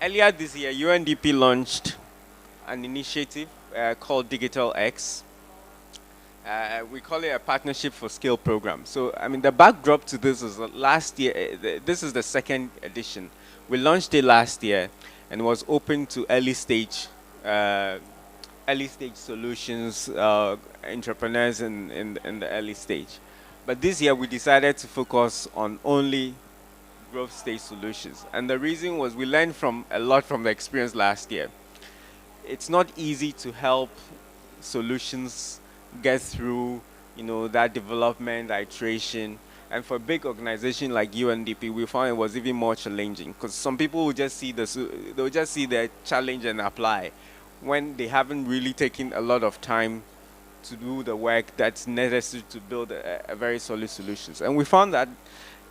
Earlier this year, UNDP launched an initiative called Digital X. We call it a Partnership for Scale program. So, I mean, the backdrop to this is that last year, this is the second edition. We launched it last year and was open to uh, early stage solutions, entrepreneurs in the early stage. But this year, we decided to focus on only growth stage solutions. And the reason was we learned from a lot from the experience last year. It's not easy to help solutions get through, that development, iteration. And for a big organization like UNDP, we found it was even more challenging because some people will just see they'll just see the challenge and apply when they haven't really taken a lot of time to do the work that's necessary to build a very solid solutions. And we found that,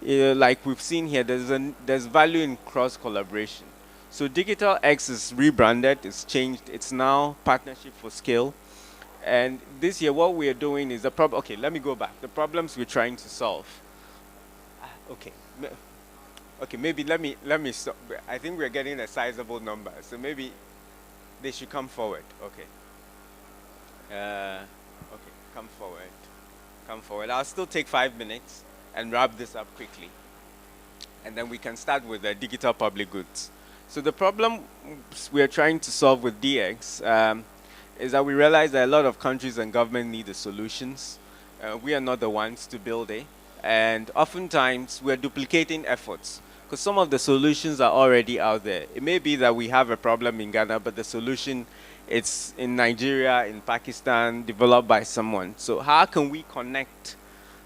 like we've seen here, there's value in cross collaboration. So Digital X is rebranded, it's changed, it's now Partnership for Scale. And this year, what we are doing is the problem. Okay, let me go back. The problems we're trying to solve. Okay, okay, maybe let me stop. I think we're getting a sizable number, so maybe they should come forward. Okay. Okay, come forward. Come forward. I'll still take 5 minutes and wrap this up quickly. And then we can start with the digital public goods. So the problem we are trying to solve with DX is that we realize that a lot of countries and government need the solutions. We are not the ones to build it. And oftentimes we're duplicating efforts because some of the solutions are already out there. It may be that we have a problem in Ghana, but the solution it's in Nigeria, in Pakistan, developed by someone. So how can we connect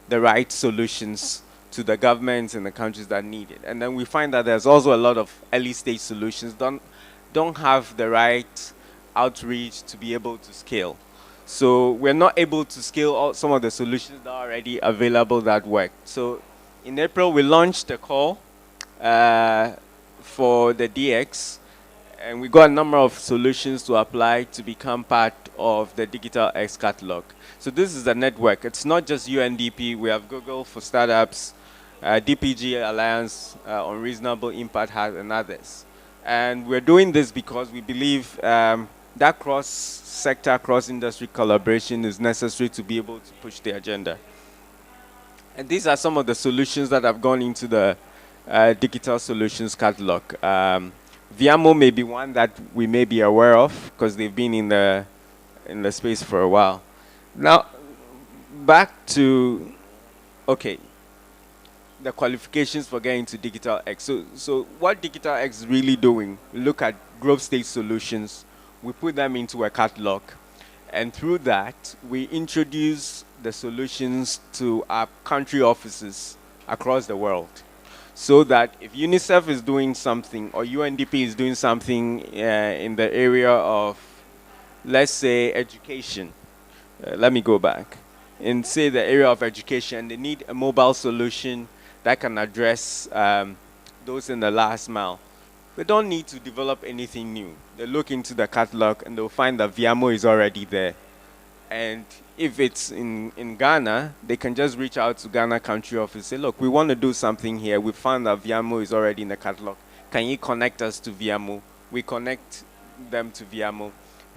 the right solutions to the governments in the countries that need it? And then we find that there's also a lot of early stage solutions don't have the right outreach to be able to scale. So we're not able to scale all some of the solutions that are already available that work. So in April we launched a call uh, for the DX, and we got a number of solutions to apply to become part of the Digital X catalog. So this is the network. It's not just UNDP. We have Google for startups, DPG Alliance on Reasonable Impact has, and others. And we're doing this because we believe that cross-sector, cross-industry collaboration is necessary to be able to push the agenda. And these are some of the solutions that have gone into the digital solutions catalog. Viamo may be one that we may be aware of because they've been in the space for a while. Now, back to okay, the qualifications for getting to Digital X. So what Digital X is really doing, we look at growth stage solutions, we put them into a catalog, and through that, we introduce the solutions to our country offices across the world. So that if UNICEF is doing something or UNDP is doing something in the area of, let's say, education, let me go back, in say the area of education, they need a mobile solution that can address those in the last mile. They don't need to develop anything new. They look into the catalog and they'll find that Viamo is already there. And if it's in Ghana, they can just reach out to Ghana country office, say, look, we want to do something here. We found that Viamo is already in the catalog. Can you connect us to Viamo? We connect them to Viamo.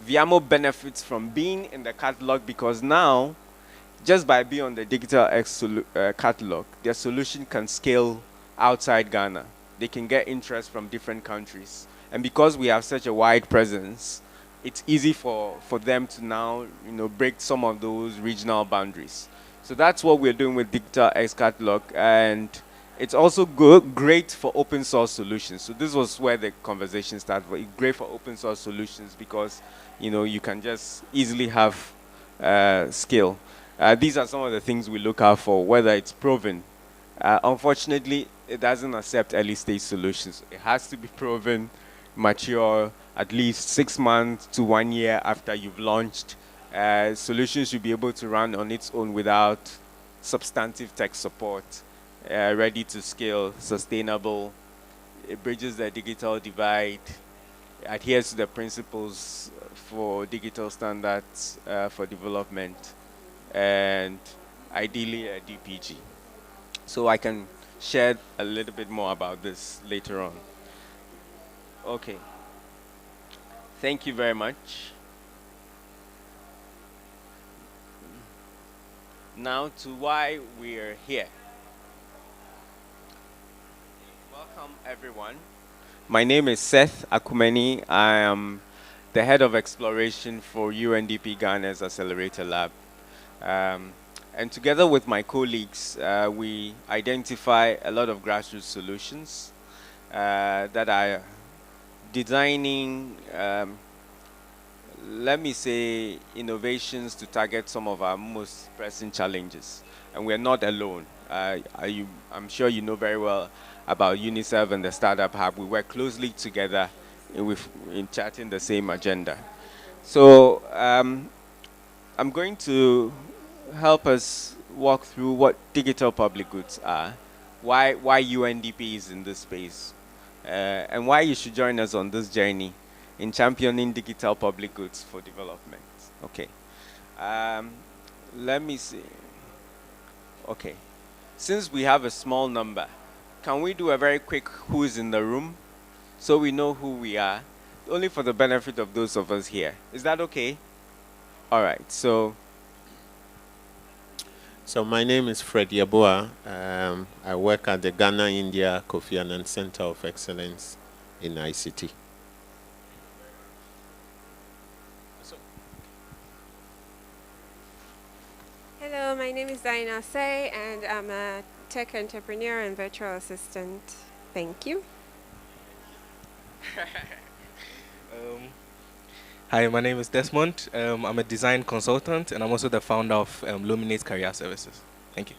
Viamo benefits from being in the catalog because now, just by being on the Digital X catalog, their solution can scale outside Ghana. They can get interest from different countries. And because we have such a wide presence, it's easy for them to now, break some of those regional boundaries. So that's what we're doing with Digital X Catalog, and it's also great for open source solutions. So this was where the conversation started. It's great for open source solutions because, you can just easily have scale. These are some of the things we look out for, whether it's proven. Unfortunately, it doesn't accept early stage solutions. It has to be proven, mature, at least 6 months to 1 year after you've launched. Solutions should be able to run on its own without substantive tech support, ready to scale, sustainable. It bridges the digital divide, adheres to the principles for digital standards for development, and ideally a DPG. So I can share a little bit more about this later on. Okay. Thank you very much. Now to why we're here. Welcome everyone. My name is Seth Akumeni. I am the head of exploration for UNDP Ghana's Accelerator Lab. Um, and together with my colleagues, we identify a lot of grassroots solutions that are designing, let me say, innovations to target some of our most pressing challenges. And we're not alone. I'm sure you know very well about UNICEF and the Startup Hub. We work closely together in chatting the same agenda. So I'm going to help us walk through what digital public goods are, why UNDP is in this space, and why you should join us on this journey in championing digital public goods for development. Okay. Um, Let me see. Okay. Since we have a small number, can we do a very quick who's in the room so we know who we are, only for the benefit of those of us here? Is that okay? All right. So my name is Fred Yaboa. I work at the Ghana India Kofi Annan Center of Excellence in ICT. Hello, my name is Diana Say, and I'm a tech entrepreneur and virtual assistant. Thank you. Hi, my name is Desmond. I'm a design consultant, and I'm also the founder of Luminate Career Services. Thank you.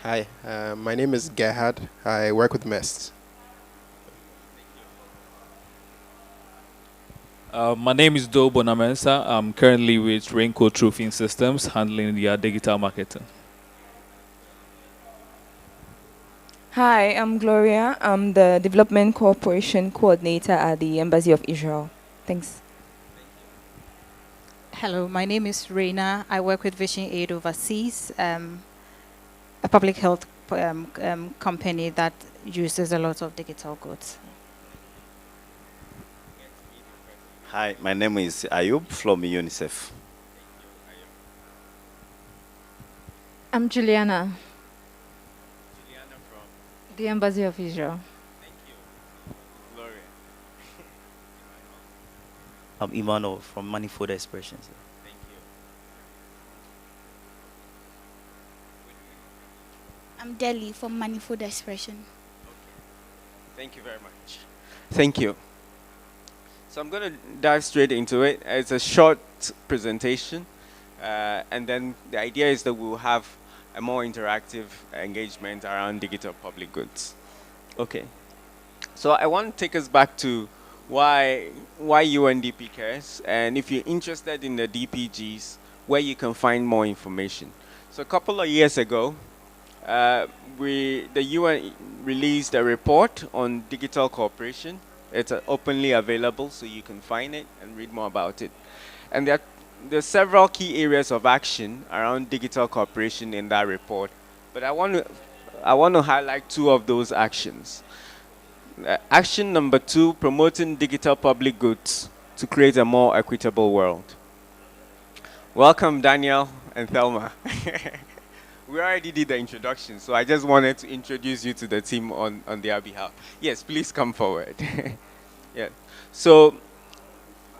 Hi, my name is Gerhard. I work with MEST. My name is Do Bonamensa. I'm currently with Raincoat Roofing Systems, handling their digital marketing. Hi, I'm Gloria. I'm the Development Cooperation Coordinator at the Embassy of Israel. Thanks. Hello, my name is Reina. I work with Vision Aid Overseas, a public health company that uses a lot of digital goods. Hi, my name is Ayub from UNICEF. I'm Juliana, Juliana from the Embassy of Israel. Thank you. Gloria. I'm Imano from Manifold Expressions. Thank you. I'm Delhi from Manifold Expression. Okay. Thank you very much. Thank you. So I'm going to dive straight into it. It's a short presentation, and then the idea is that we'll have a more interactive engagement around digital public goods. Okay. So I want to take us back to why UNDP cares, and if you're interested in the DPGs, where you can find more information. So a couple of years ago, the UN released a report on digital cooperation. It's openly available, so you can find it and read more about it. And there are several key areas of action around digital cooperation in that report. But I want to highlight two of those actions. Action number 2, promoting digital public goods to create a more equitable world. Welcome, Daniel and Thelma. We already did the introduction, so I just wanted to introduce you to the team on their behalf. Yes, please come forward. Yeah. So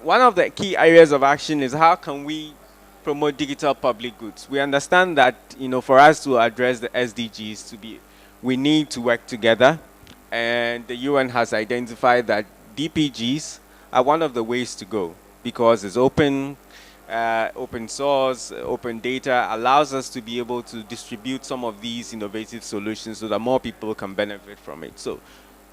one of the key areas of action is how can we promote digital public goods. We understand that, for us to address the SDGs, we need to work together, and the UN has identified that DPGs are one of the ways to go because it's open source, open data allows us to be able to distribute some of these innovative solutions so that more people can benefit from it. So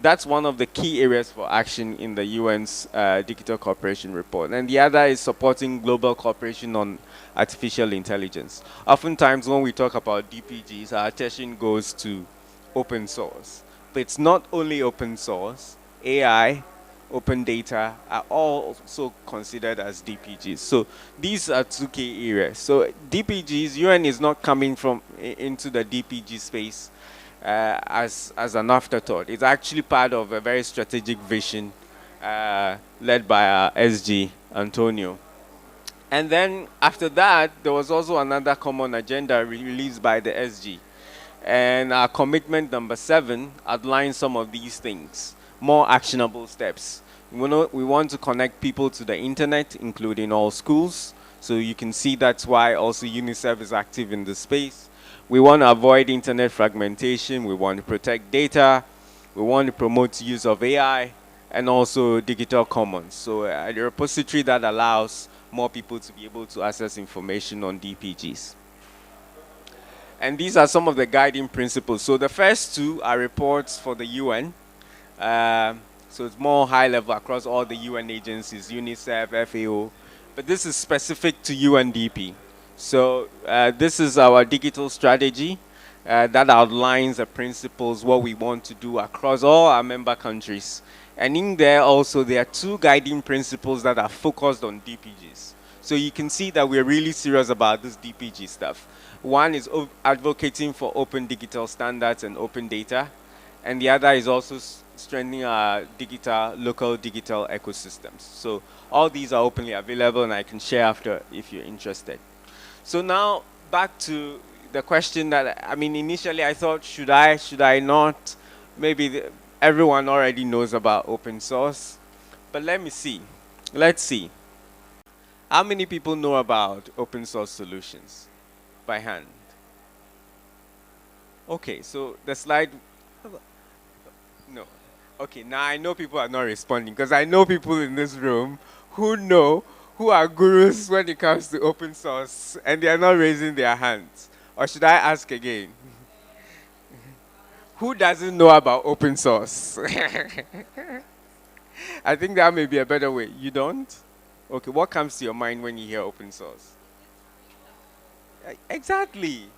that's one of the key areas for action in the UN's Digital Cooperation Report. And the other is supporting global cooperation on artificial intelligence. Oftentimes when we talk about DPGs, our attention goes to open source. But it's not only open source, AI, open data are all also considered as DPGs. So these are two key areas. So DPGs, UN is not coming into the DPG space as an afterthought. It's actually part of a very strategic vision led by our SG, Antonio. And then after that, there was also another common agenda released by the SG. And our commitment number 7 outlines some of these things, more actionable steps. We want to connect people to the internet, including all schools. So you can see that's why also UNICEF is active in the space. We want to avoid internet fragmentation. We want to protect data. We want to promote use of AI and also digital commons. So a repository that allows more people to be able to access information on DPGs. And these are some of the guiding principles. So the first 2 are reports for the UN. So it's more high level across all the UN agencies, UNICEF, FAO. But this is specific to UNDP. So this is our digital strategy that outlines the principles, what we want to do across all our member countries. And in there also, there are 2 guiding principles that are focused on DPGs. So you can see that we're really serious about this DPG stuff. One is advocating for open digital standards and open data. And the other is also strengthening our local digital ecosystems. So all these are openly available, and I can share after if you're interested. So now back to the question that, initially I thought, should I not? Maybe everyone already knows about open source. But let me see. Let's see. How many people know about open source solutions? By hand. Okay, so the slide. No. Okay, now I know people are not responding because I know people in this room who are gurus when it comes to open source and they are not raising their hands. Or should I ask again? Who doesn't know about open source? I think that may be a better way. You don't? Okay, what comes to your mind when you hear open source? Exactly.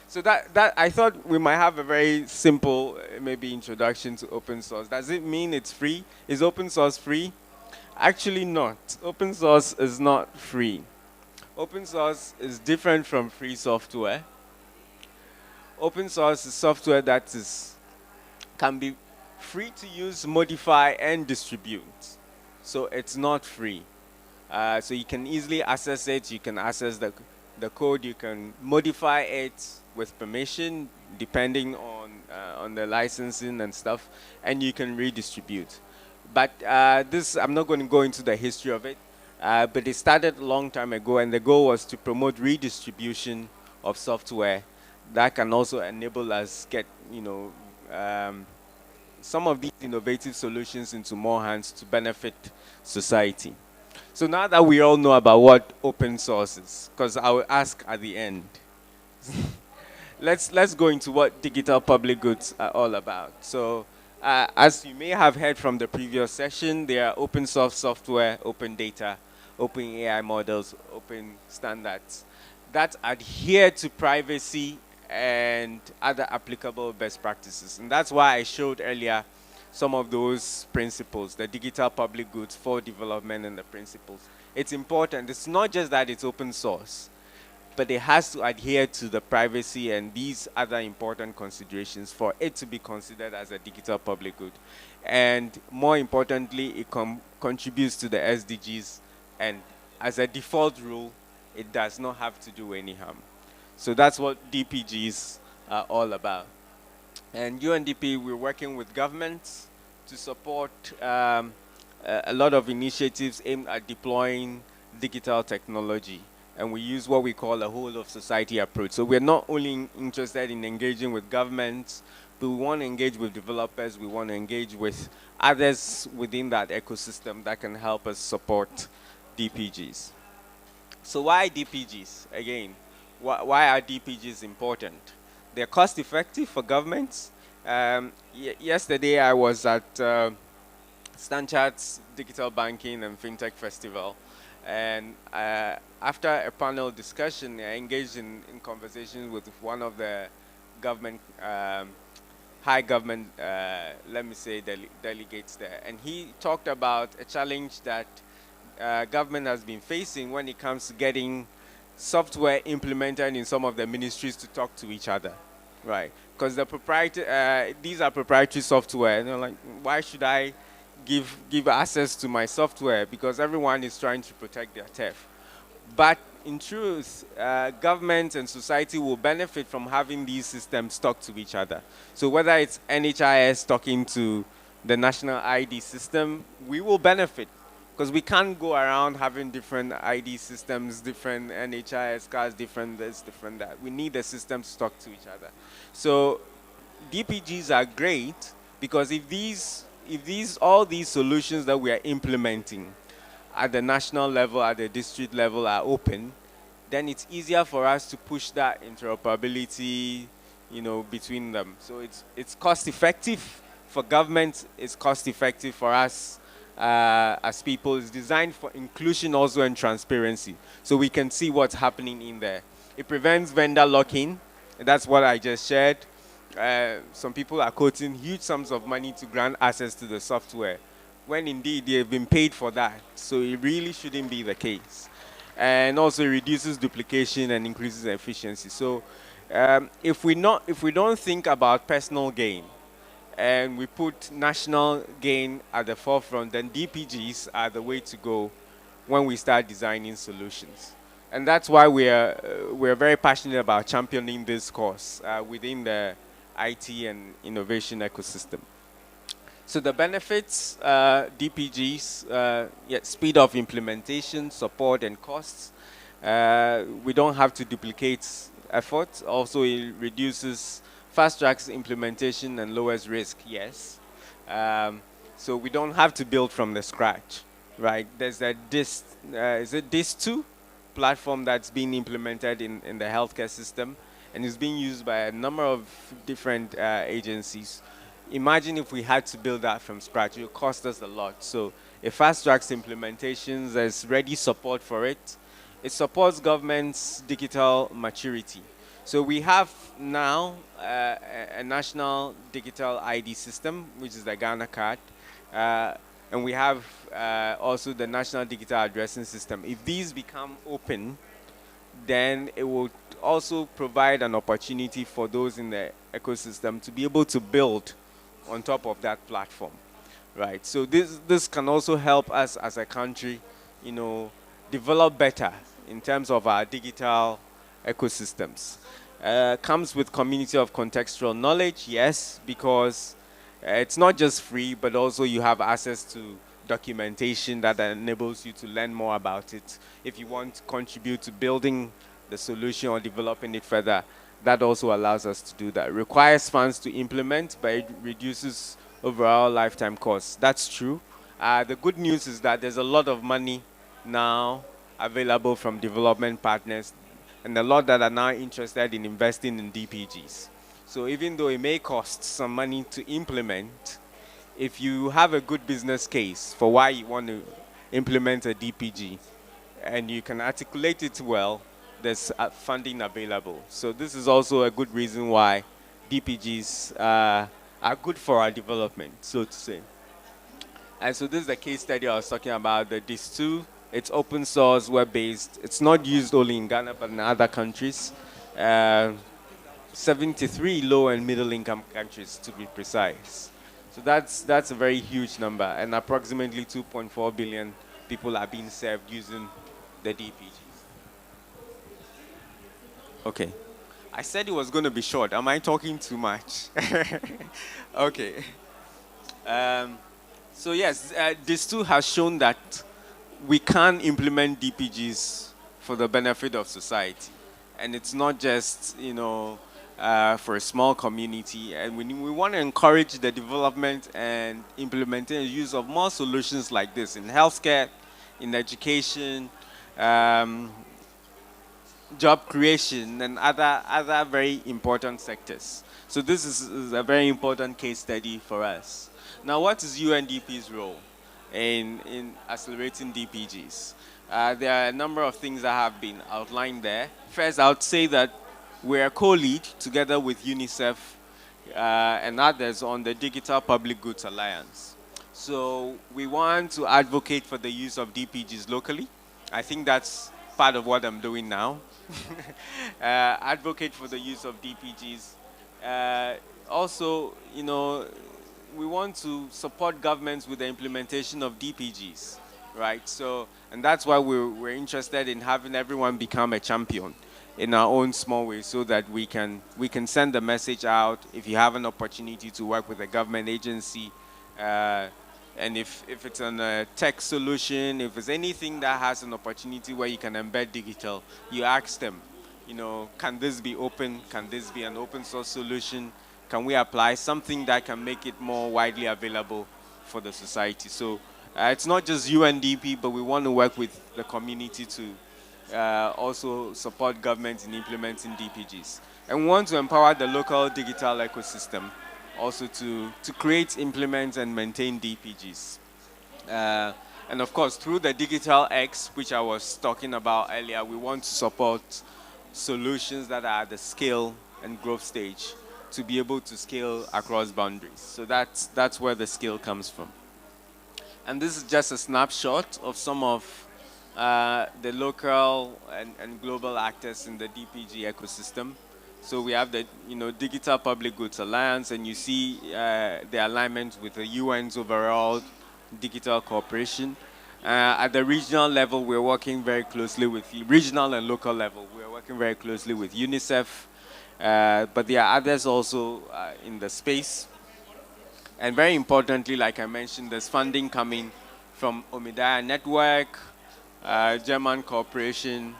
So that I thought we might have a very simple maybe introduction to open source. Does it mean it's free? Is open source free? Actually not. Open source is not free. Open source is different from free software. Open source is software that can be free to use, modify, and distribute. So it's not free. So you can easily access it. You can access the code. You can modify it with permission, depending on the licensing and stuff, and you can redistribute. But I'm not going to go into the history of it. But it started a long time ago, and the goal was to promote redistribution of software that can also enable us get some of these innovative solutions into more hands to benefit society. So now that we all know about what open source is, because I will ask at the end, let's go into what digital public goods are all about. So as you may have heard from the previous session, there are open source software, open data, open AI models, open standards that adhere to privacy and other applicable best practices. And that's why I showed earlier some of those principles, the digital public goods for development and the principles. It's important. It's not just that it's open source, but it has to adhere to the privacy and these other important considerations for it to be considered as a digital public good. And more importantly, it contributes to the SDGs, and as a default rule, it does not have to do any harm. So that's what DPGs are all about. And UNDP, we're working with governments to support a lot of initiatives aimed at deploying digital technology. And we use what we call a whole of society approach. So we're not only interested in engaging with governments, but we want to engage with developers, we want to engage with others within that ecosystem that can help us support DPGs. So why DPGs? Again, why are DPGs important? They're cost effective for governments. Yesterday I was at Stanchard's Digital Banking and FinTech Festival. And after a panel discussion, I engaged in conversations with one of the government, high government, let me say, delegates there. And he talked about a challenge that government has been facing when it comes to getting software implemented in some of the ministries to talk to each other, right? because these are proprietary software. And they're like, why should I give access to my software? Because everyone is trying to protect their turf. But in truth, government and society will benefit from having these systems talk to each other. So whether it's NHIS talking to the national ID system, we will benefit because we can't go around having different ID systems, different NHIS cards, different this, different that. We need the systems to talk to each other. So DPGs are great because if all these solutions that we are implementing at the national level, at the district level are open, then it's easier for us to push that interoperability, between them. So it's cost effective for government, it's cost effective for us as people. It's designed for inclusion also and transparency, so we can see what's happening in there. It prevents vendor lock-in. That's what I just shared. Some people are quoting huge sums of money to grant access to the software, when indeed they've been paid for that. So it really shouldn't be the case. And also it reduces duplication and increases efficiency. So if we don't think about personal gain and we put national gain at the forefront, then DPGs are the way to go when we start designing solutions. And that's why we're very passionate about championing this course within the IT and innovation ecosystem. So the benefits, DPGs, speed of implementation, support, and costs. We don't have to duplicate efforts. Also, it reduces, fast tracks implementation and lowers risk, yes. So we don't have to build from the scratch, right? There's a is it DIS2 platform that's being implemented in the healthcare system, and is being used by a number of different agencies. Imagine if we had to build that from scratch. It would cost us a lot. So it fast tracks implementations. There's ready support for it. It supports government's digital maturity. So we have now a national digital ID system, which is the Ghana card. And we have also the national digital addressing system. If these become open, then it will also provide an opportunity for those in the ecosystem to be able to build on top of that platform, right? So this can also help us as a country, develop better in terms of our digital ecosystems. Comes with community of contextual knowledge, yes, because it's not just free, but also you have access to documentation that enables you to learn more about it. If you want to contribute to building the solution or developing it further, that also allows us to do that. It requires funds to implement, but it reduces overall lifetime costs. That's true. The good news is that there's a lot of money now available from development partners, and a lot that are now interested in investing in DPGs. So even though it may cost some money to implement, if you have a good business case for why you want to implement a DPG and you can articulate it well, there's funding available. So this is also a good reason why DPGs are good for our development, so to say. And so this is the case study I was talking about, the DIS2. It's open source, web-based. It's not used only in Ghana, but in other countries. 73 low and middle income countries, to be precise. So that's a very huge number, and approximately 2.4 billion people are being served using the DPG. Okay. I said it was going to be short. Am I talking too much? Okay. So yes, this too has shown that we can implement DPGs for the benefit of society. And it's not just, for a small community. And we want to encourage the development and implementation and use of more solutions like this in healthcare, in education, job creation, and other very important sectors. So this is a very important case study for us. Now, what is UNDP's role in accelerating DPGs? There are a number of things that have been outlined there. First, I would say that we're a co-lead together with UNICEF and others on the Digital Public Goods Alliance. So we want to advocate for the use of DPGs locally. I think that's part of what I'm doing now. Advocate for the use of DPGs Uh, Also, we want to support governments with the implementation of DPGs, right? So, and that's why we're interested in having everyone become a champion in our own small way, so that we can send the message out. If you have an opportunity to work with a government agency, uh, and if it's on a tech solution, if it's anything that has an opportunity where you can embed digital, you ask them, can this be open? Can this be an open source solution? Can we apply something that can make it more widely available for the society? So it's not just UNDP, but we want to work with the community to also support government in implementing DPGs. And we want to empower the local digital ecosystem also to create, implement, and maintain DPGs. And of course, through the Digital X, which I was talking about earlier, we want to support solutions that are at the scale and growth stage to be able to scale across boundaries. So that's where the scale comes from. And this is just a snapshot of some of the local and global actors in the DPG ecosystem. So we have the Digital Public Goods Alliance, and you see the alignment with the UN's overall digital cooperation. At the regional level, we're working very closely with the regional and local level. We're working very closely with UNICEF, but there are others also in the space. And very importantly, like I mentioned, there's funding coming from Omidaya Network, German Corporation,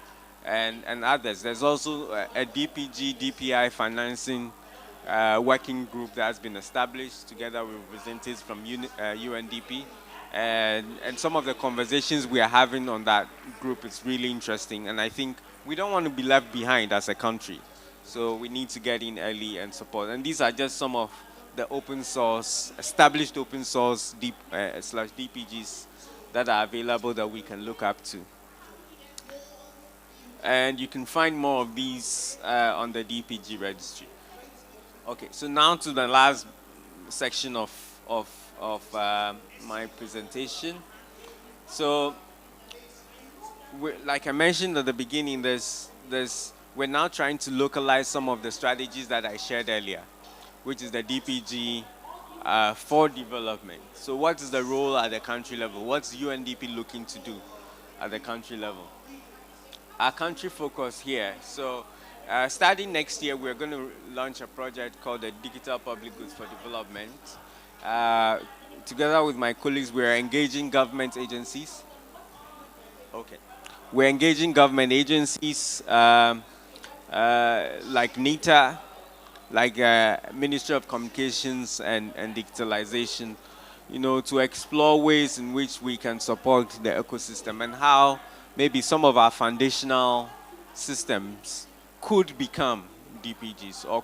and others. There's also a DPG, DPI financing working group that has been established together with representatives from UNDP. And some of the conversations we are having on that group is really interesting. And I think we don't want to be left behind as a country. So we need to get in early and support. And these are just some of the open source, established open source slash DPGs that are available that we can look up to. And you can find more of these on the DPG registry. Okay, so now to the last section of my presentation. So, like I mentioned at the beginning, we're now trying to localize some of the strategies that I shared earlier, which is the DPG for development. So what is the role at the country level? What's UNDP looking to do at the country level? Our country focus here. So starting next year, we're going to launch a project called the Digital Public Goods for Development. Together with my colleagues, we're engaging government agencies. Okay. We're engaging government agencies like NITA, like Ministry of Communications and Digitalization, to explore ways in which we can support the ecosystem and how maybe some of our foundational systems could become DPGs or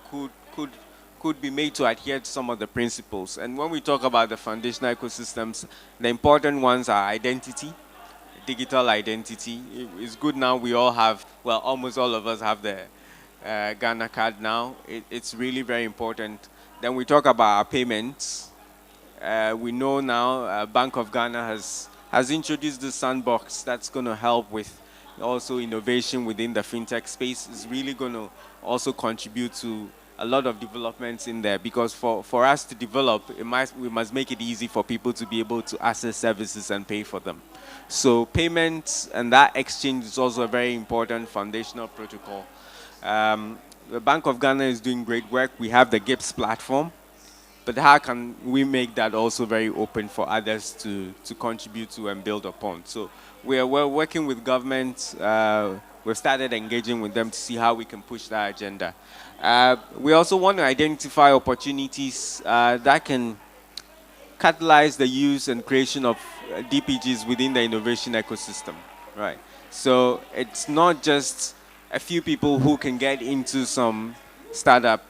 could be made to adhere to some of the principles. And when we talk about the foundational ecosystems, the important ones are identity, digital identity. It's good now we all have, well, almost all of us have the Ghana card now. It's really very important. Then we talk about our payments. We know now Bank of Ghana has introduced the sandbox that's going to help with also innovation within the fintech space. Is really going to also contribute to a lot of developments in there, because for us to develop, we must make it easy for people to be able to access services and pay for them. So payments and that exchange is also a very important foundational protocol. The Bank of Ghana is doing great work. We have the GIPS platform, but how can we make that also very open for others to contribute to and build upon? So we're working with governments. We've started engaging with them to see how we can push that agenda. We also want to identify opportunities that can catalyze the use and creation of DPGs within the innovation ecosystem, right? So it's not just a few people who can get into some startup,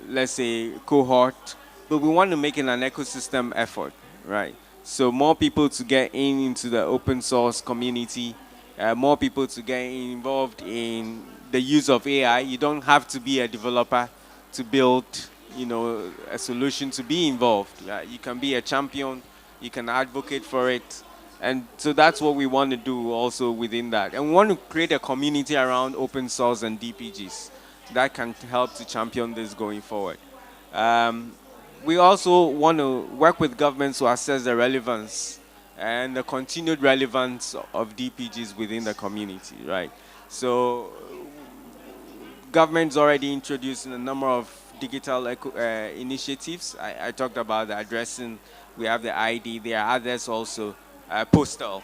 let's say cohort, but we want to make it an ecosystem effort, right? So more people to get into the open source community, more people to get involved in the use of AI. You don't have to be a developer to build, a solution to be involved. You can be a champion, you can advocate for it. And so that's what we want to do also within that. And we want to create a community around open source and DPGs. that can help to champion this going forward. Um, we also want to work with governments to assess the relevance and the continued relevance of DPGs within the community, right? So government's already introduced a number of digital initiatives. I talked about the addressing. We have the ID. There are others also. Postal.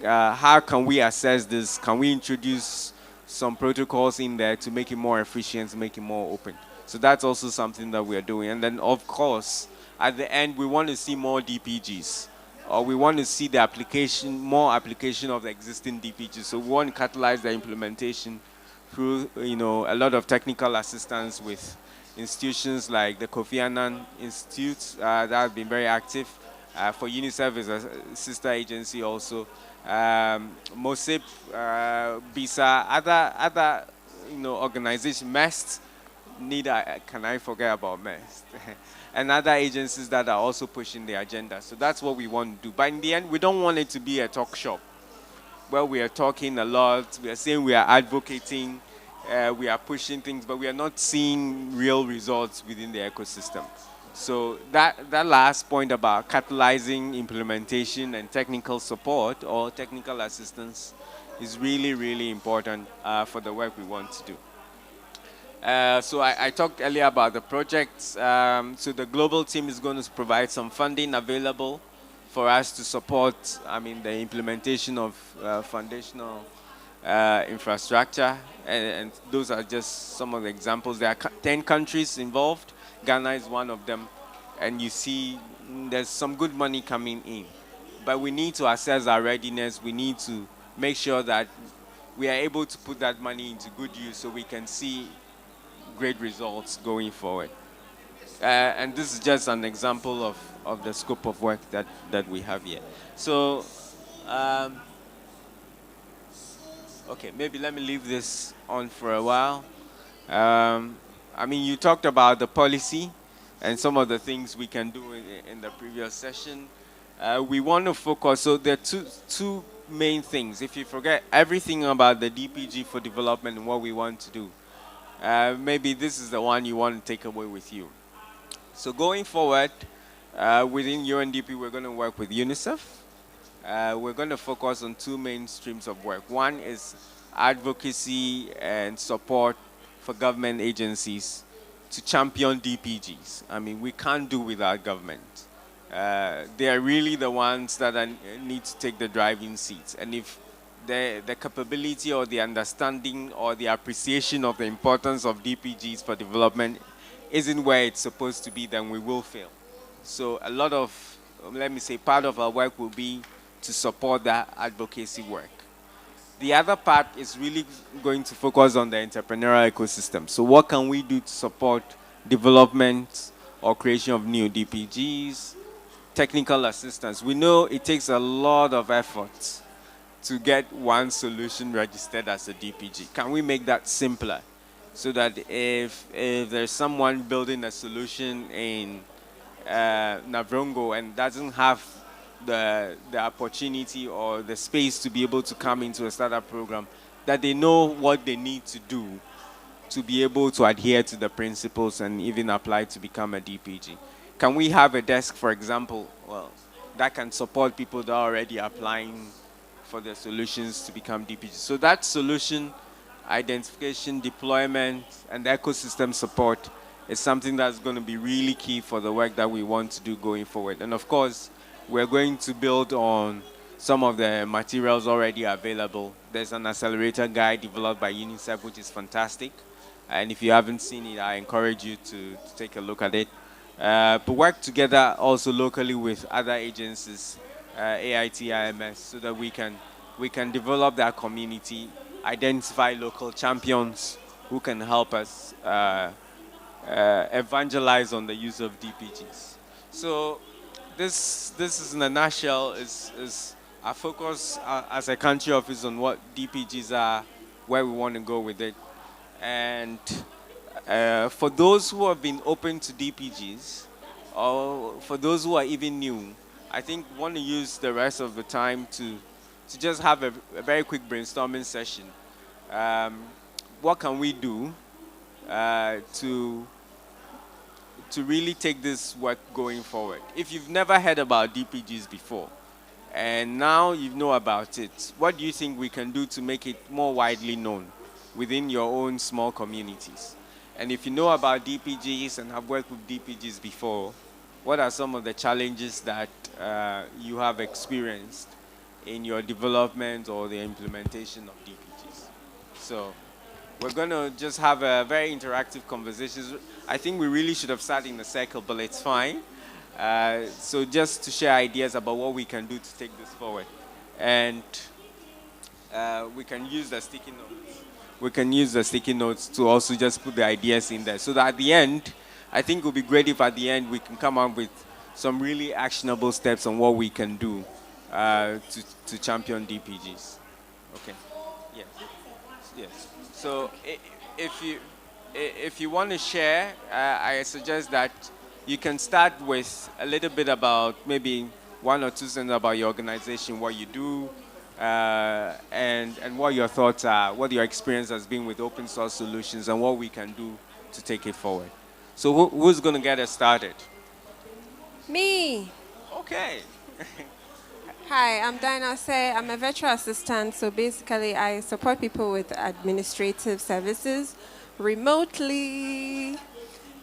How can we assess this? Can we introduce some protocols in there to make it more efficient, to make it more open? So that's also something that we are doing. And then, of course, at the end, we want to see more DPGs, or we want to see the application, more application of the existing DPGs. So we want to catalyze the implementation through, a lot of technical assistance with institutions like the Kofi Annan Institute that have been very active. For UNICEF is a sister agency also. MOSIP, BISA, other organizations, MEST, neither can I forget about MEST, and other agencies that are also pushing the agenda. So that's what we want to do. But in the end, we don't want it to be a talk shop where we are talking a lot, we are saying we are advocating, we are pushing things, but we are not seeing real results within the ecosystem. So that last point about catalyzing implementation and technical support or technical assistance is really, really important for the work we want to do. So I talked earlier about the projects. So the global team is going to provide some funding available for us to support, the implementation of foundational infrastructure. And those are just some of the examples. There are 10 countries involved. Ghana is one of them. And you see there's some good money coming in. But we need to assess our readiness. We need to make sure that we are able to put that money into good use so we can see great results going forward. And this is just an example of the scope of work that we have here. So, okay, maybe let me leave this on for a while. You talked about the policy and some of the things we can do in the previous session. We want to focus, so there are two main things. If you forget everything about the DPG for development and what we want to do, maybe this is the one you want to take away with you. So going forward, within UNDP, we're going to work with UNICEF. We're going to focus on two main streams of work. One is advocacy and support for government agencies to champion DPGs. We can't do without government. They are really the ones that need to take the driving seats. And if the capability or the understanding or the appreciation of the importance of DPGs for development isn't where it's supposed to be, then we will fail. So a lot of, part of our work will be to support that advocacy work. The other part is really going to focus on the entrepreneurial ecosystem. So what can we do to support development or creation of new DPGs, technical assistance? We know it takes a lot of effort to get one solution registered as a DPG. Can we make that simpler? So that if there's someone building a solution in Navrongo and doesn't have the opportunity or the space to be able to come into a startup program, that they know what they need to do to be able to adhere to the principles and even apply to become a DPG. Can we have a desk, for example, that can support people that are already applying for the solutions to become DPG? So that solution identification, deployment, and ecosystem support is something that's going to be really key for the work that we want to do going forward. And of course, we're going to build on some of the materials already available. There's an accelerator guide developed by UNICEF, which is fantastic. And if you haven't seen it, I encourage you to take a look at it. But work together also locally with other agencies, AIT, IMS, so that we can develop that community, identify local champions who can help us evangelize on the use of DPGs. So this is in a nutshell is our focus as a country office on what DPGs are, where we want to go with it. And for those who have been open to DPGs, or for those who are even new, I think we want to use the rest of the time to just have a very quick brainstorming session. What can we do to really take this work going forward. If you've never heard about DPGs before, and now you know about it, what do you think we can do to make it more widely known within your own small communities? And if you know about DPGs and have worked with DPGs before, what are some of the challenges that you have experienced in your development or the implementation of DPGs? So we're going to just have a very interactive conversation. I think we really should have started in a circle, but it's fine. So just to share ideas about what we can do to take this forward. And we can use the sticky notes. We can use the sticky notes to also just put the ideas in there. So that at the end, I think it would be great if at the end we can come up with some really actionable steps on what we can do to champion DPGs. Okay. Yes. Yes. So if you want to share, I suggest that you can start with a little bit about maybe 1 or 2 sentences about your organization, what you do, and what your thoughts are, what your experience has been with open source solutions, and what we can do to take it forward. So who's going to get us started? Me. Okay. Hi, I'm Dinah Say. I'm a virtual assistant, so basically I support people with administrative services remotely.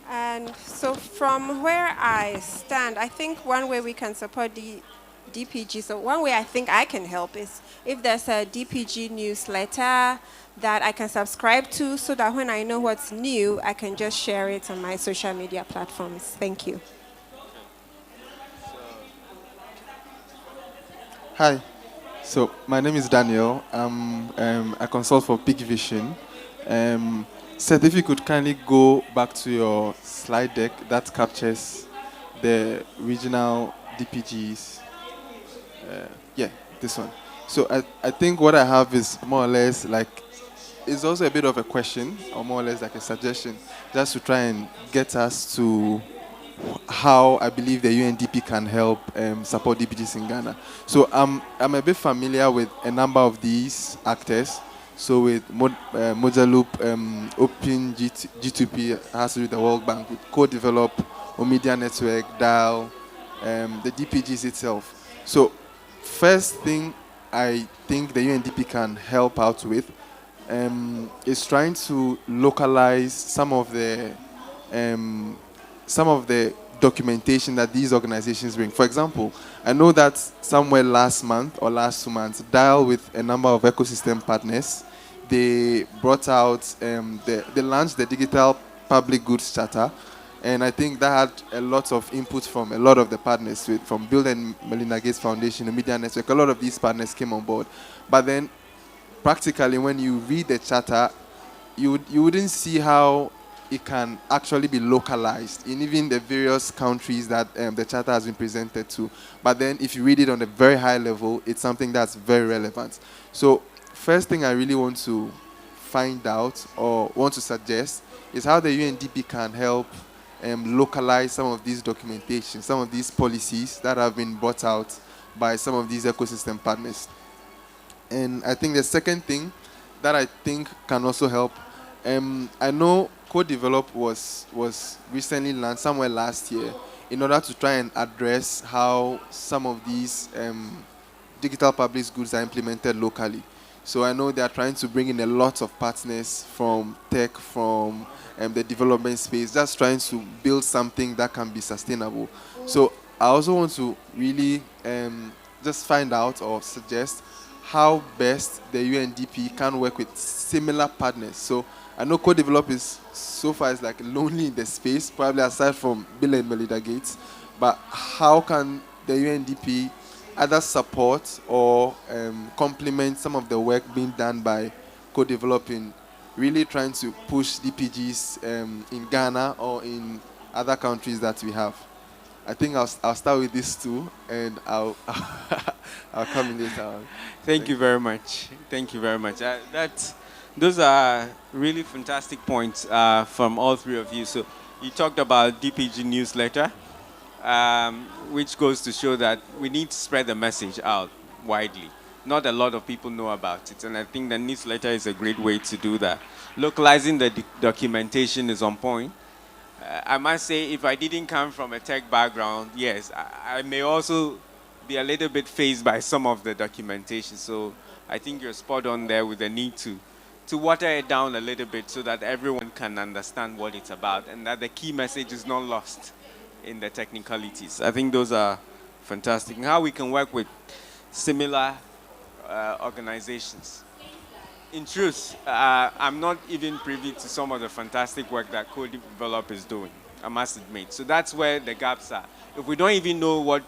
And so from where I stand, I think one way we can support the DPG, so one way I think I can help is if there's a DPG newsletter that I can subscribe to so that when I know what's new, I can just share it on my social media platforms. Thank you. Hi, so my name is Daniel. I consult for Big Vision. Seth, if you could kindly go back to your slide deck that captures the regional DPGs. Yeah, this one. So I think what I have is more or less like, it's also a bit of a question, or more or less like a suggestion, just to try and get us to how I believe the UNDP can help support DPGs in Ghana. So I'm a bit familiar with a number of these actors. So with Mojaloop, Open G2P has to do with the World Bank, with Co-Develop, Omedia Network, DAO, the DPGs itself. So first thing I think the UNDP can help out with is trying to localize some of the documentation that these organizations bring. For example, I know that somewhere last month or last 2 months, Dial with a number of ecosystem partners, they brought out, they launched the Digital Public Goods Charter, and I think that had a lot of input from a lot of the partners, from Bill and Melinda Gates Foundation, the Media Network. A lot of these partners came on board. But then, practically, when you read the charter, you wouldn't see how it can actually be localized in even the various countries that the charter has been presented to. But then if you read it on a very high level, it's something that's very relevant. So first thing I really want to find out or want to suggest is how the UNDP can help localize some of these documentation, some of these policies that have been brought out by some of these ecosystem partners. And I think the second thing that I think can also help, I know Co-Develop was recently launched somewhere last year in order to try and address how some of these digital public goods are implemented locally. So I know they are trying to bring in a lot of partners from tech, from the development space, just trying to build something that can be sustainable. So I also want to really just find out or suggest how best the UNDP can work with similar partners. So I know Co-Develop is so far is like lonely in the space, probably aside from Bill and Melinda Gates. But how can the UNDP either support or complement some of the work being done by Co-Develop in really trying to push DPGs in Ghana or in other countries that we have? I think I'll start with these two, and I'll come in later on. Thank you very much. Thank you very much. Those are really fantastic points from all three of you. So you talked about DPG newsletter, which goes to show that we need to spread the message out widely. not a lot of people know about it. And I think the newsletter is a great way to do that. Localizing the documentation is on point. I must say, if I didn't come from a tech background, yes, I may also be a little bit phased by some of the documentation. So I think you're spot on there with the need to water it down a little bit so that everyone can understand what it's about and that the key message is not lost in the technicalities. I think those are fantastic. And how we can work with similar organizations. In truth, I'm not even privy to some of the fantastic work that Code Develop is doing, I must admit. So that's where the gaps are. If we don't even know what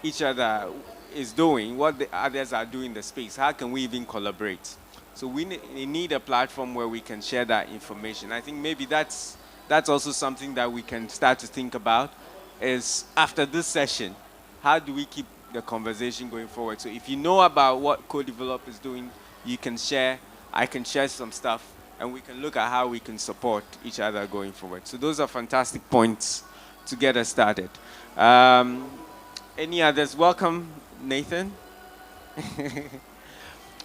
each other is doing, what the others are doing in the space, how can we even collaborate? So we need a platform where we can share that information. I think maybe that's also something that we can start to think about is after this session, how do we keep the conversation going forward? So if you know about what Code Develop is doing, you can share, I can share some stuff, and we can look at how we can support each other going forward. So those are fantastic points to get us started. Any others? Welcome, Nathan.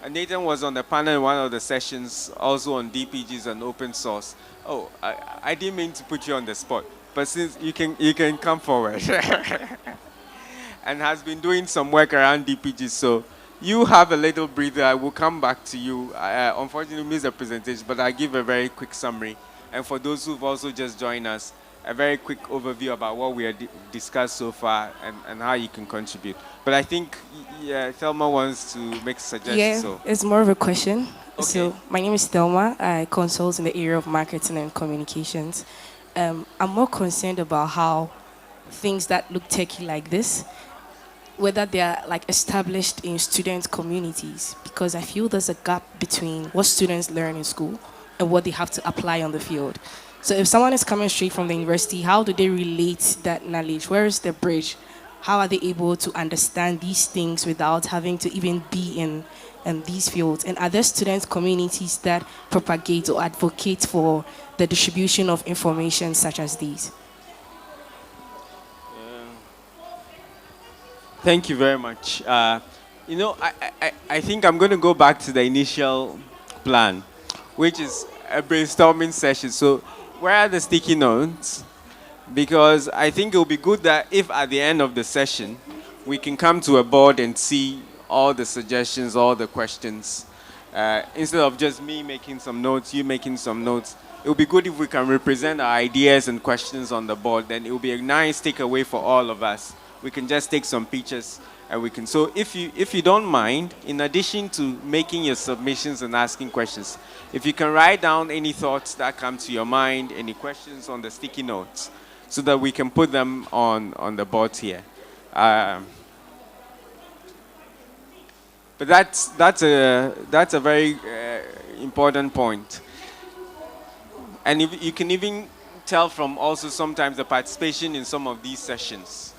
Nathan was on the panel in one of the sessions, also on DPGs and open source. Oh, I didn't mean to put you on the spot, but since you can come forward. And has been doing some work around DPGs, so you have a little breather. I will come back to you. I unfortunately missed the presentation, but I'll give a very quick summary. And for those who've also just joined us, a very quick overview about what we have discussed so far and how you can contribute. But I think Thelma wants to make a suggestion. Yeah, so. it's more of a question. Okay. So my name is Thelma. I consult in the area of marketing and communications. I'm more concerned about how things that look techy like this, whether they are like established in student communities, because I feel there's a gap between what students learn in school and what they have to apply on the field. So if someone is coming straight from the university, how do they relate that knowledge? Where is the bridge? How are they able to understand these things without having to even be in these fields? And are there student communities that propagate or advocate for the distribution of information such as these? Thank you very much. I think I'm going to go back to the initial plan, which is a brainstorming session. So where are the sticky notes? Because I think it will be good that if at the end of the session, we can come to a board and see all the suggestions, all the questions, instead of just me making some notes, you making some notes. It would be good if we can represent our ideas and questions on the board. Then it will be a nice takeaway for all of us. We can just take some pictures and we can. So if you don't mind, in addition to making your submissions and asking questions, if you can write down any thoughts that come to your mind, any questions on the sticky notes, so that we can put them on the board here. But that's a very important point. And if you can even tell from also sometimes the participation in some of these sessions.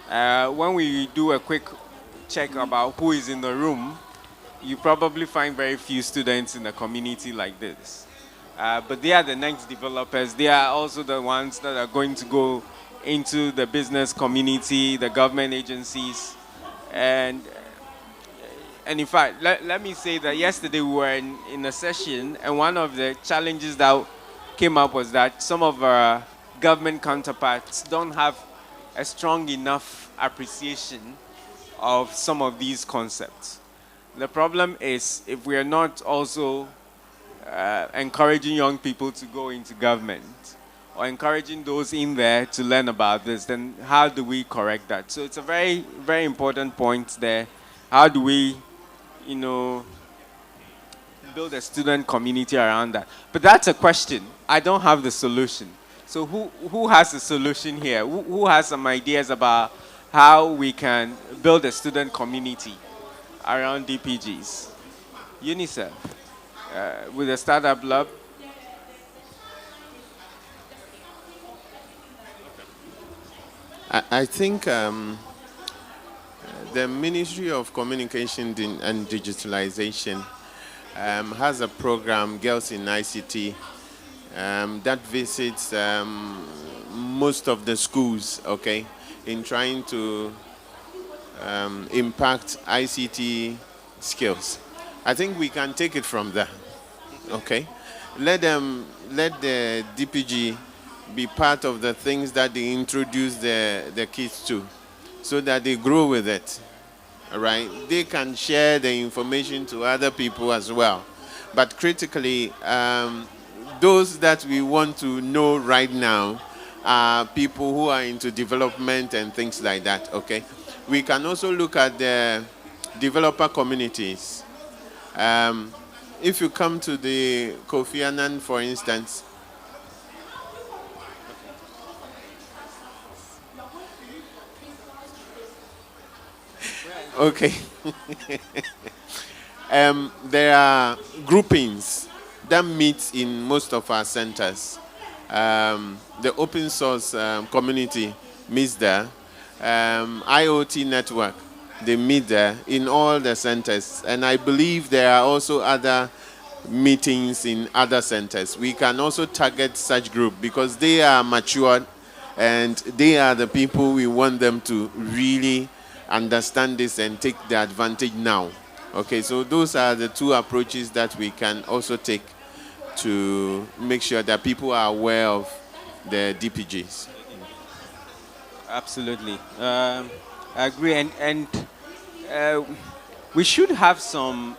When we do a quick check about who is in the room, you probably find very few students in a community like this. But they are the next developers. They are also the ones that are going to go into the business community, the government agencies. And in fact, let me say that yesterday we were in a session, and one of the challenges that came up was that some of our government counterparts don't have a strong enough appreciation of some of these concepts. The problem is if we are not also encouraging young people to go into government or encouraging those in there to learn about this, then how do we correct that? So it's a very, very important point there. How do we, build a student community around that? But that's a question. I don't have the solution. So who has a solution here? Who has some ideas about how we can build a student community around DPGs? UNICEF, with the Startup Lab. I think the Ministry of Communication and Digitalization has a program, Girls in ICT, that visits most of the schools, in trying to impact ICT skills. I think we can take it from there. Okay, let the DPG be part of the things that they introduce the kids to, so that they grow with it. All right, they can share the information to other people as well. But critically, those that we want to know right now are people who are into development and things like that. Okay, we can also look at the developer communities. If you come to the Kofi Annan, for instance, okay, there are groupings that meet in most of our centers. The open source community meets there. IoT network, they meet there in all the centers. And I believe there are also other meetings in other centers. We can also target such group because they are matured and they are the people we want them to really understand this and take the advantage now. Okay, so those are the two approaches that we can also take to make sure that people are aware of the DPGs. Absolutely. I agree. And we should have some,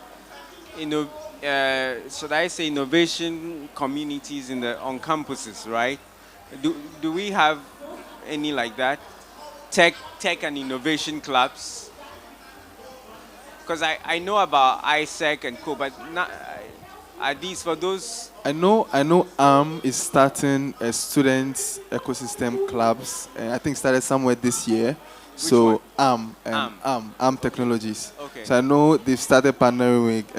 should I say, innovation communities on campuses, right? Do we have any like that? Tech and innovation clubs? Because I know about ISEC and co, but not, are these for those? I know ARM is starting a students ecosystem clubs. I think started somewhere this year. So ARM Technologies. Okay. So I know they've started partnering with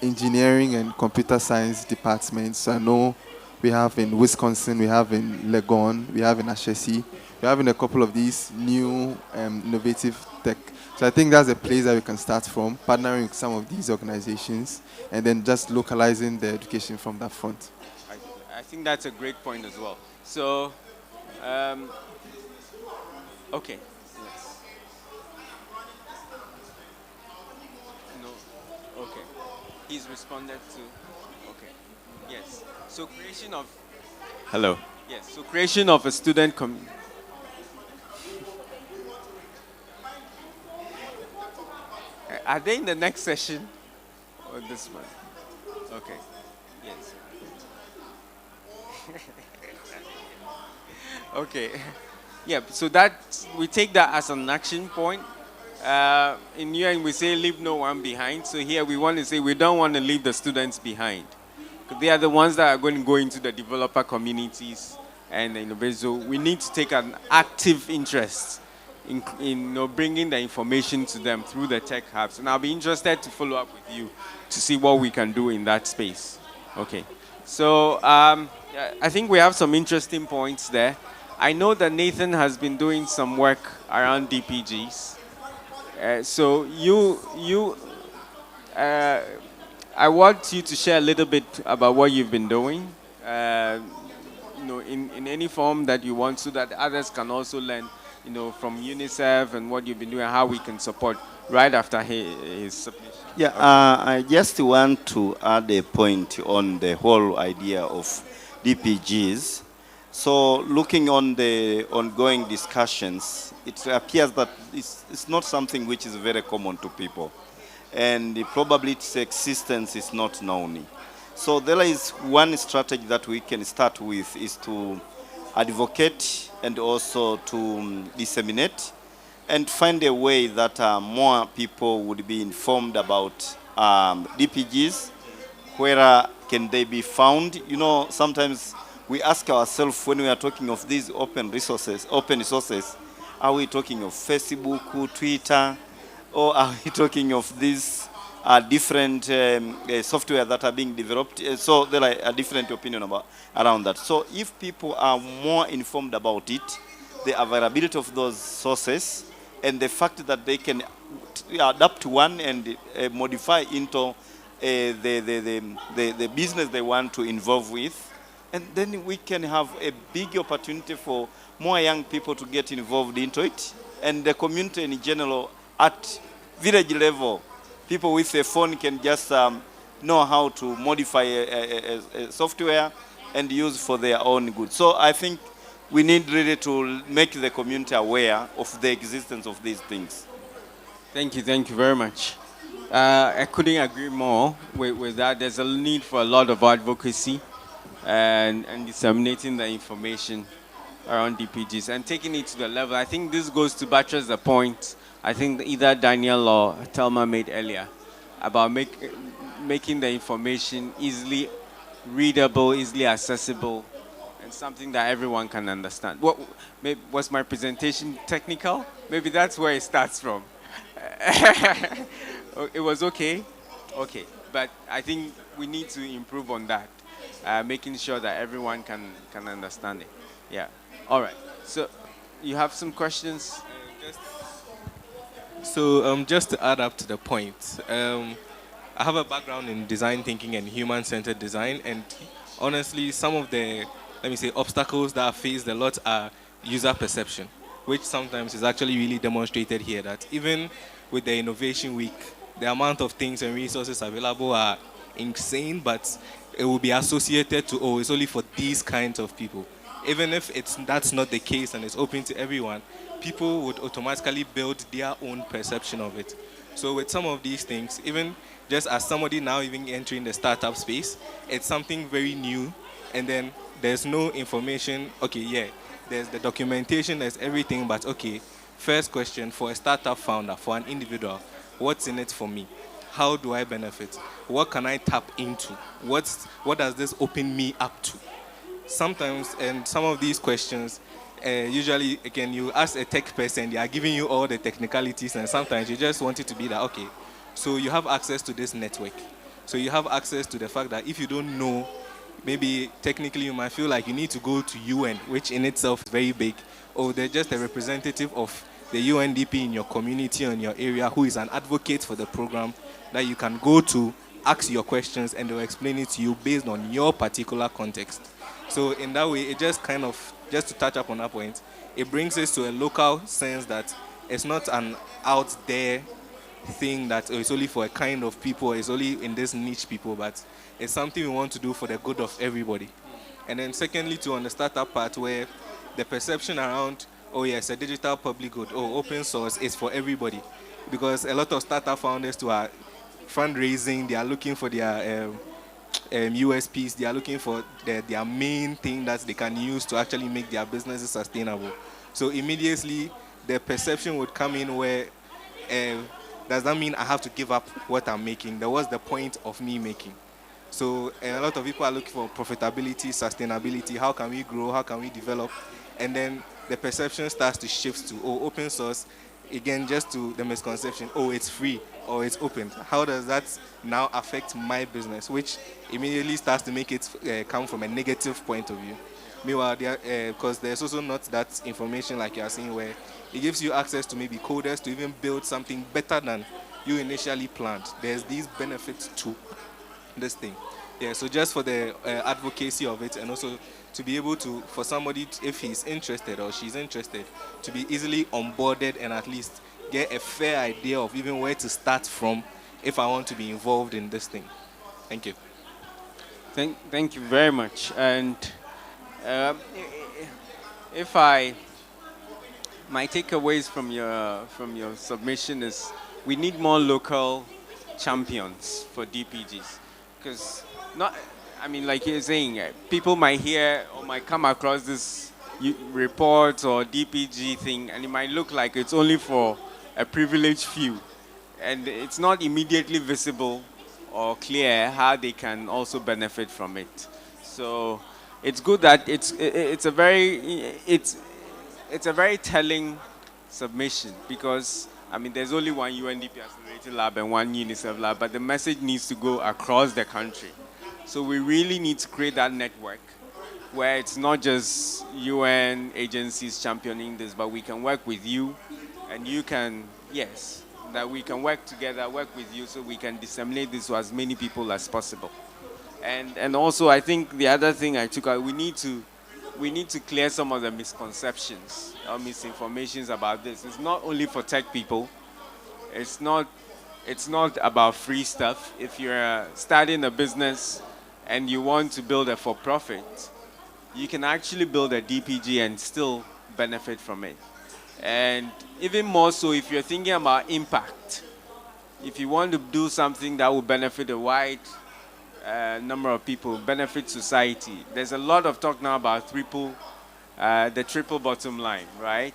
engineering and computer science departments. So I know we have in Wisconsin, we have in Legon, we have in Ashesi, we have in a couple of these new innovative tech. So I think that's a place that we can start from, partnering with some of these organizations, and then just localizing the education from that front. I think that's a great point as well. So, okay. Yes. No. Okay. He's responded to. Okay. Yes. So creation of. Hello. Yes. So creation of a student Are they in the next session or this one? Okay. Yes. Okay. Yeah, so that we take that as an action point. In UN we say leave no one behind. So here we want to say we don't want to leave the students behind. They are the ones that are going to go into the developer communities and the innovators. So we need to take an active interest in bringing the information to them through the tech hubs. And I'll be interested to follow up with you to see what we can do in that space. Okay. So I think we have some interesting points there. I know that Nathan has been doing some work around DPGs. So I want you to share a little bit about what you've been doing, in any form that you want, so that others can also learn, from UNICEF and what you've been doing, how we can support right after his submission. Yeah, okay. I just want to add a point on the whole idea of DPGs. So looking on the ongoing discussions, it appears that it's not something which is very common to people. And probably its existence is not known. So there is one strategy that we can start with is to advocate and also to disseminate and find a way that more people would be informed about DPGs. Where can they be found? Sometimes we ask ourselves when we are talking of these open resources, are we talking of Facebook, Twitter, or are we talking of these different software that are being developed? So there are a different opinion around that. So if people are more informed about it, the availability of those sources, and the fact that they can adapt one and modify into the business they want to involve with, and then we can have a big opportunity for more young people to get involved into it, and the community in general at village level, people with a phone can just know how to modify a software and use for their own good. So I think we need really to make the community aware of the existence of these things. Thank you very much. I couldn't agree more with that. There's a need for a lot of advocacy and disseminating the information around DPGs and taking it to the level. I think this goes to buttress the point I think either Daniel or Thelma made earlier about making the information easily readable, easily accessible, and something that everyone can understand. Was my presentation technical? Maybe that's where it starts from. It was okay? Okay. But I think we need to improve on that, making sure that everyone can understand it. Yeah. All right. So you have some questions? Just to add up to the point, I have a background in design thinking and human-centered design, and honestly, some of the, let me say, obstacles that are faced a lot are user perception, which sometimes is actually really demonstrated here, that even with the Innovation Week, the amount of things and resources available are insane, but it will be associated to, oh, it's only for these kinds of people. Even if that's not the case and it's open to everyone, people would automatically build their own perception of it. So with some of these things, even just as somebody now even entering the startup space, it's something very new, and then there's no information. Okay, yeah, there's the documentation, there's everything, but okay, first question for a startup founder, for an individual, what's in it for me? How do I benefit? What can I tap into? What does this open me up to? Sometimes, and some of these questions, usually, again, you ask a tech person, they are giving you all the technicalities, and sometimes you just want it to be that, okay, so you have access to this network. So you have access to the fact that if you don't know, maybe technically you might feel like you need to go to UN, which in itself is very big, or they're just a representative of the UNDP in your community or in your area who is an advocate for the program that you can go to, ask your questions, and they'll explain it to you based on your particular context. So in that way, it just kind of, just to touch up on that point, it brings us to a local sense that it's not an out there thing that it's only for a kind of people, it's only in this niche people, but it's something we want to do for the good of everybody. And then secondly, to on the startup part where the perception around, oh yes, a digital public good, oh, open source is for everybody. Because a lot of startup founders who are fundraising, they are looking for their USPs, they are looking for their main thing that they can use to actually make their businesses sustainable. So immediately, the perception would come in where, does that mean I have to give up what I'm making? That was the point of me making. So a lot of people are looking for profitability, sustainability, how can we grow, how can we develop? And then the perception starts to shift to, oh, open source, again, just to the misconception, oh, it's free or it's open. How does that now affect my business? Which immediately starts to make it come from a negative point of view. Meanwhile, because there's also not that information like you are saying where it gives you access to maybe coders to even build something better than you initially planned. There's these benefits to this thing. Yeah, so just for the advocacy of it, and also to be able to, for somebody, if he's interested or she's interested, to be easily onboarded and at least get a fair idea of even where to start from if I want to be involved in this thing. Thank you. Thank you very much. And my takeaways from your submission is we need more local champions for DPGs, because like you're saying, people might hear or might come across this report or DPG thing, and it might look like it's only for a privileged few, and it's not immediately visible or clear how they can also benefit from it. So it's good that it's a very telling submission, because there's only one UNDP Accelerator Lab and one UNICEF Lab, but the message needs to go across the country. So we really need to create that network where it's not just UN agencies championing this, but we can work with you, and you can, that we can work together, work with you, so we can disseminate this to as many people as possible. And also, I think the other thing I took out, we need to clear some of the misconceptions or misinformations about this. It's not only for tech people. It's not It's not about free stuff. If you're starting a business and you want to build a for-profit, you can actually build a DPG and still benefit from it. And even more so if you're thinking about impact. If you want to do something that will benefit a wide number of people, benefit society, there's a lot of talk now about the triple bottom line, right?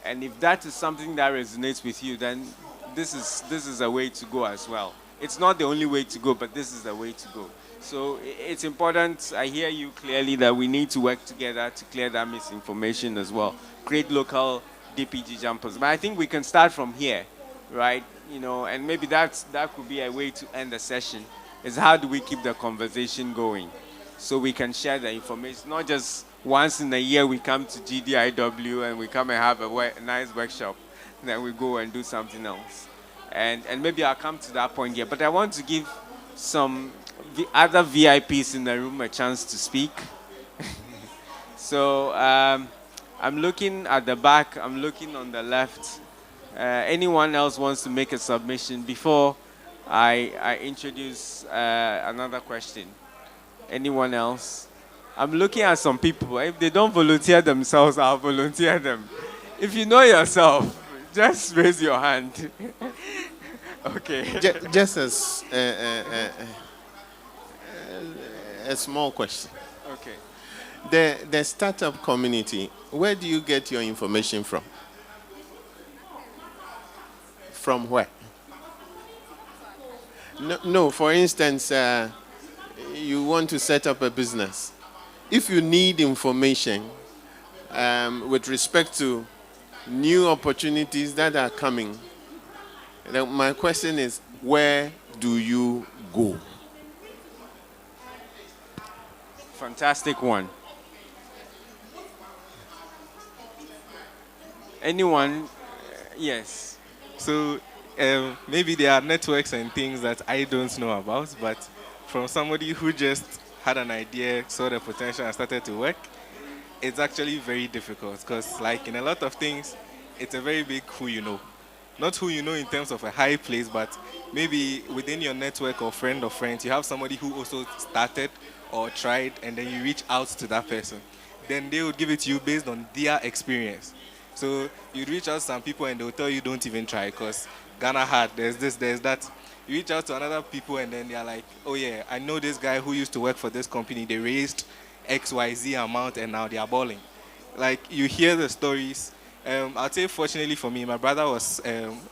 And if that is something that resonates with you, then this is a way to go as well. It's not the only way to go, but this is the way to go. So it's important. I hear you clearly that we need to work together to clear that misinformation as well. Create local DPG jumpers. But I think we can start from here, right? And maybe that could be a way to end the session. Is how do we keep the conversation going, so we can share the information, not just once in a year we come to GDIW and we come and have a nice workshop, then we go and do something else. And maybe I'll come to that point here. But I want to give some other VIPs in the room a chance to speak. So I'm looking at the back, I'm looking on the left. Anyone else wants to make a submission before I introduce another question? Anyone else? I'm looking at some people. If they don't volunteer themselves, I'll volunteer them. If you know yourself, just raise your hand. Okay. Just as a small question. Okay. The startup community, where do you get your information from? From where? No, for instance, you want to set up a business. If you need information with respect to new opportunities that are coming, then my question is, where do you go? Fantastic one. Anyone? Yes. So maybe there are networks and things that I don't know about, but from somebody who just had an idea, saw the potential and started to work, it's actually very difficult because like in a lot of things, it's a very big who you know. Not who you know in terms of a high place, but maybe within your network or friend of friends, you have somebody who also started or tried and then you reach out to that person. Then they would give it to you based on their experience. So you reach out to some people and they'll tell you don't even try because Ghana had, there's this, there's that. You reach out to another people and then they're like, oh yeah, I know this guy who used to work for this company. They raised XYZ amount and now they are balling. Like you hear the stories. I'd say fortunately for me, my brother was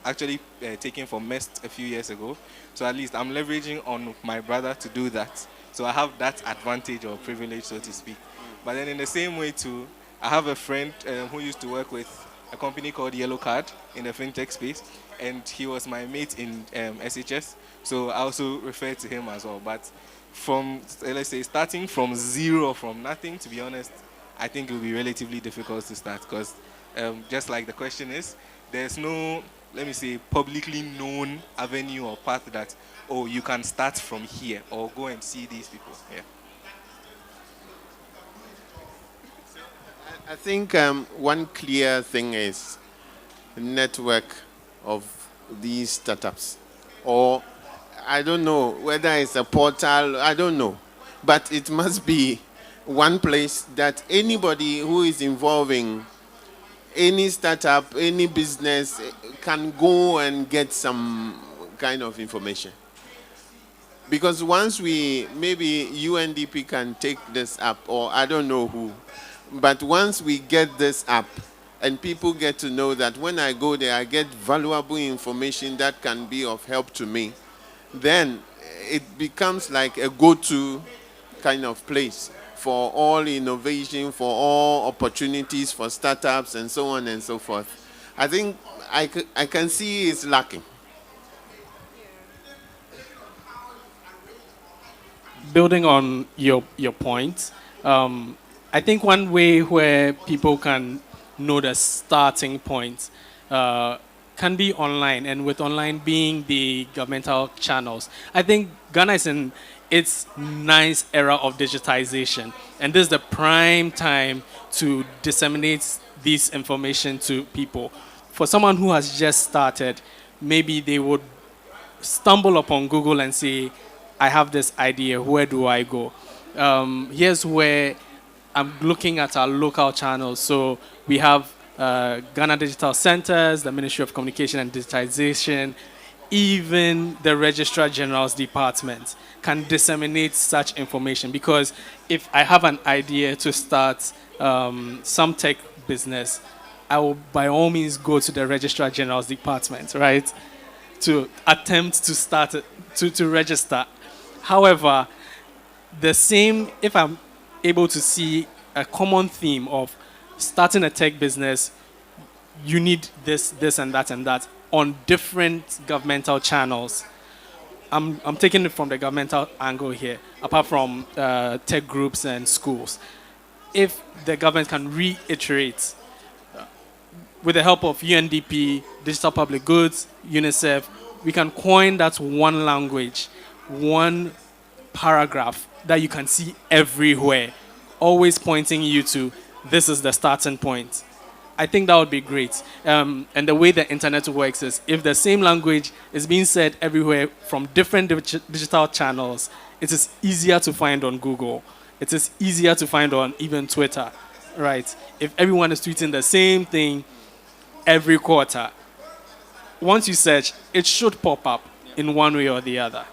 actually taken for MEST a few years ago. So at least I'm leveraging on my brother to do that. So I have that advantage or privilege, so to speak. But then in the same way too, I have a friend who used to work with a company called Yellow Card in the fintech space, and he was my mate in SHS. So I also refer to him as well. But from, let's say, starting from zero, from nothing, to be honest, I think it will be relatively difficult to start because just like the question is, there's no, let me say, publicly known avenue or path that, oh, you can start from here or go and see these people. Yeah. I think one clear thing is network of these startups, or I don't know whether it's a portal, I don't know, but it must be one place that anybody who is involving any startup, any business can go and get some kind of information. Because once maybe UNDP can take this up, or I don't know who, but once we get this up and people get to know that when I go there, I get valuable information that can be of help to me, then it becomes like a go-to kind of place for all innovation, for all opportunities for startups and so on and so forth. I think I can see it's lacking. Building on your point, I think one way where people can know the starting point can be online, and with online being the governmental channels. I think Ghana is in its nice era of digitization, and this is the prime time to disseminate this information to people. For someone who has just started, maybe they would stumble upon Google and say, I have this idea, where do I go? Here's where I'm looking at our local channels. So we have Ghana Digital Centers, the Ministry of Communication and Digitization, even the Registrar General's Department can disseminate such information. Because if I have an idea to start some tech business, I will by all means go to the Registrar General's Department, right? To attempt to start it, to register. However, the same, if I'm able to see a common theme of starting a tech business, you need this, this, and that on different governmental channels. I'm taking it from the governmental angle here, apart from tech groups and schools. If the government can reiterate, with the help of UNDP, Digital Public Goods, UNICEF, we can coin that one language, one paragraph that you can see everywhere, always pointing you to this is the starting point. I think that would be great. And the way the internet works is if the same language is being said everywhere from different digital channels, it is easier to find on Google. It is easier to find on even Twitter, right? If everyone is tweeting the same thing every quarter, once you search, it should pop up in one way or the other.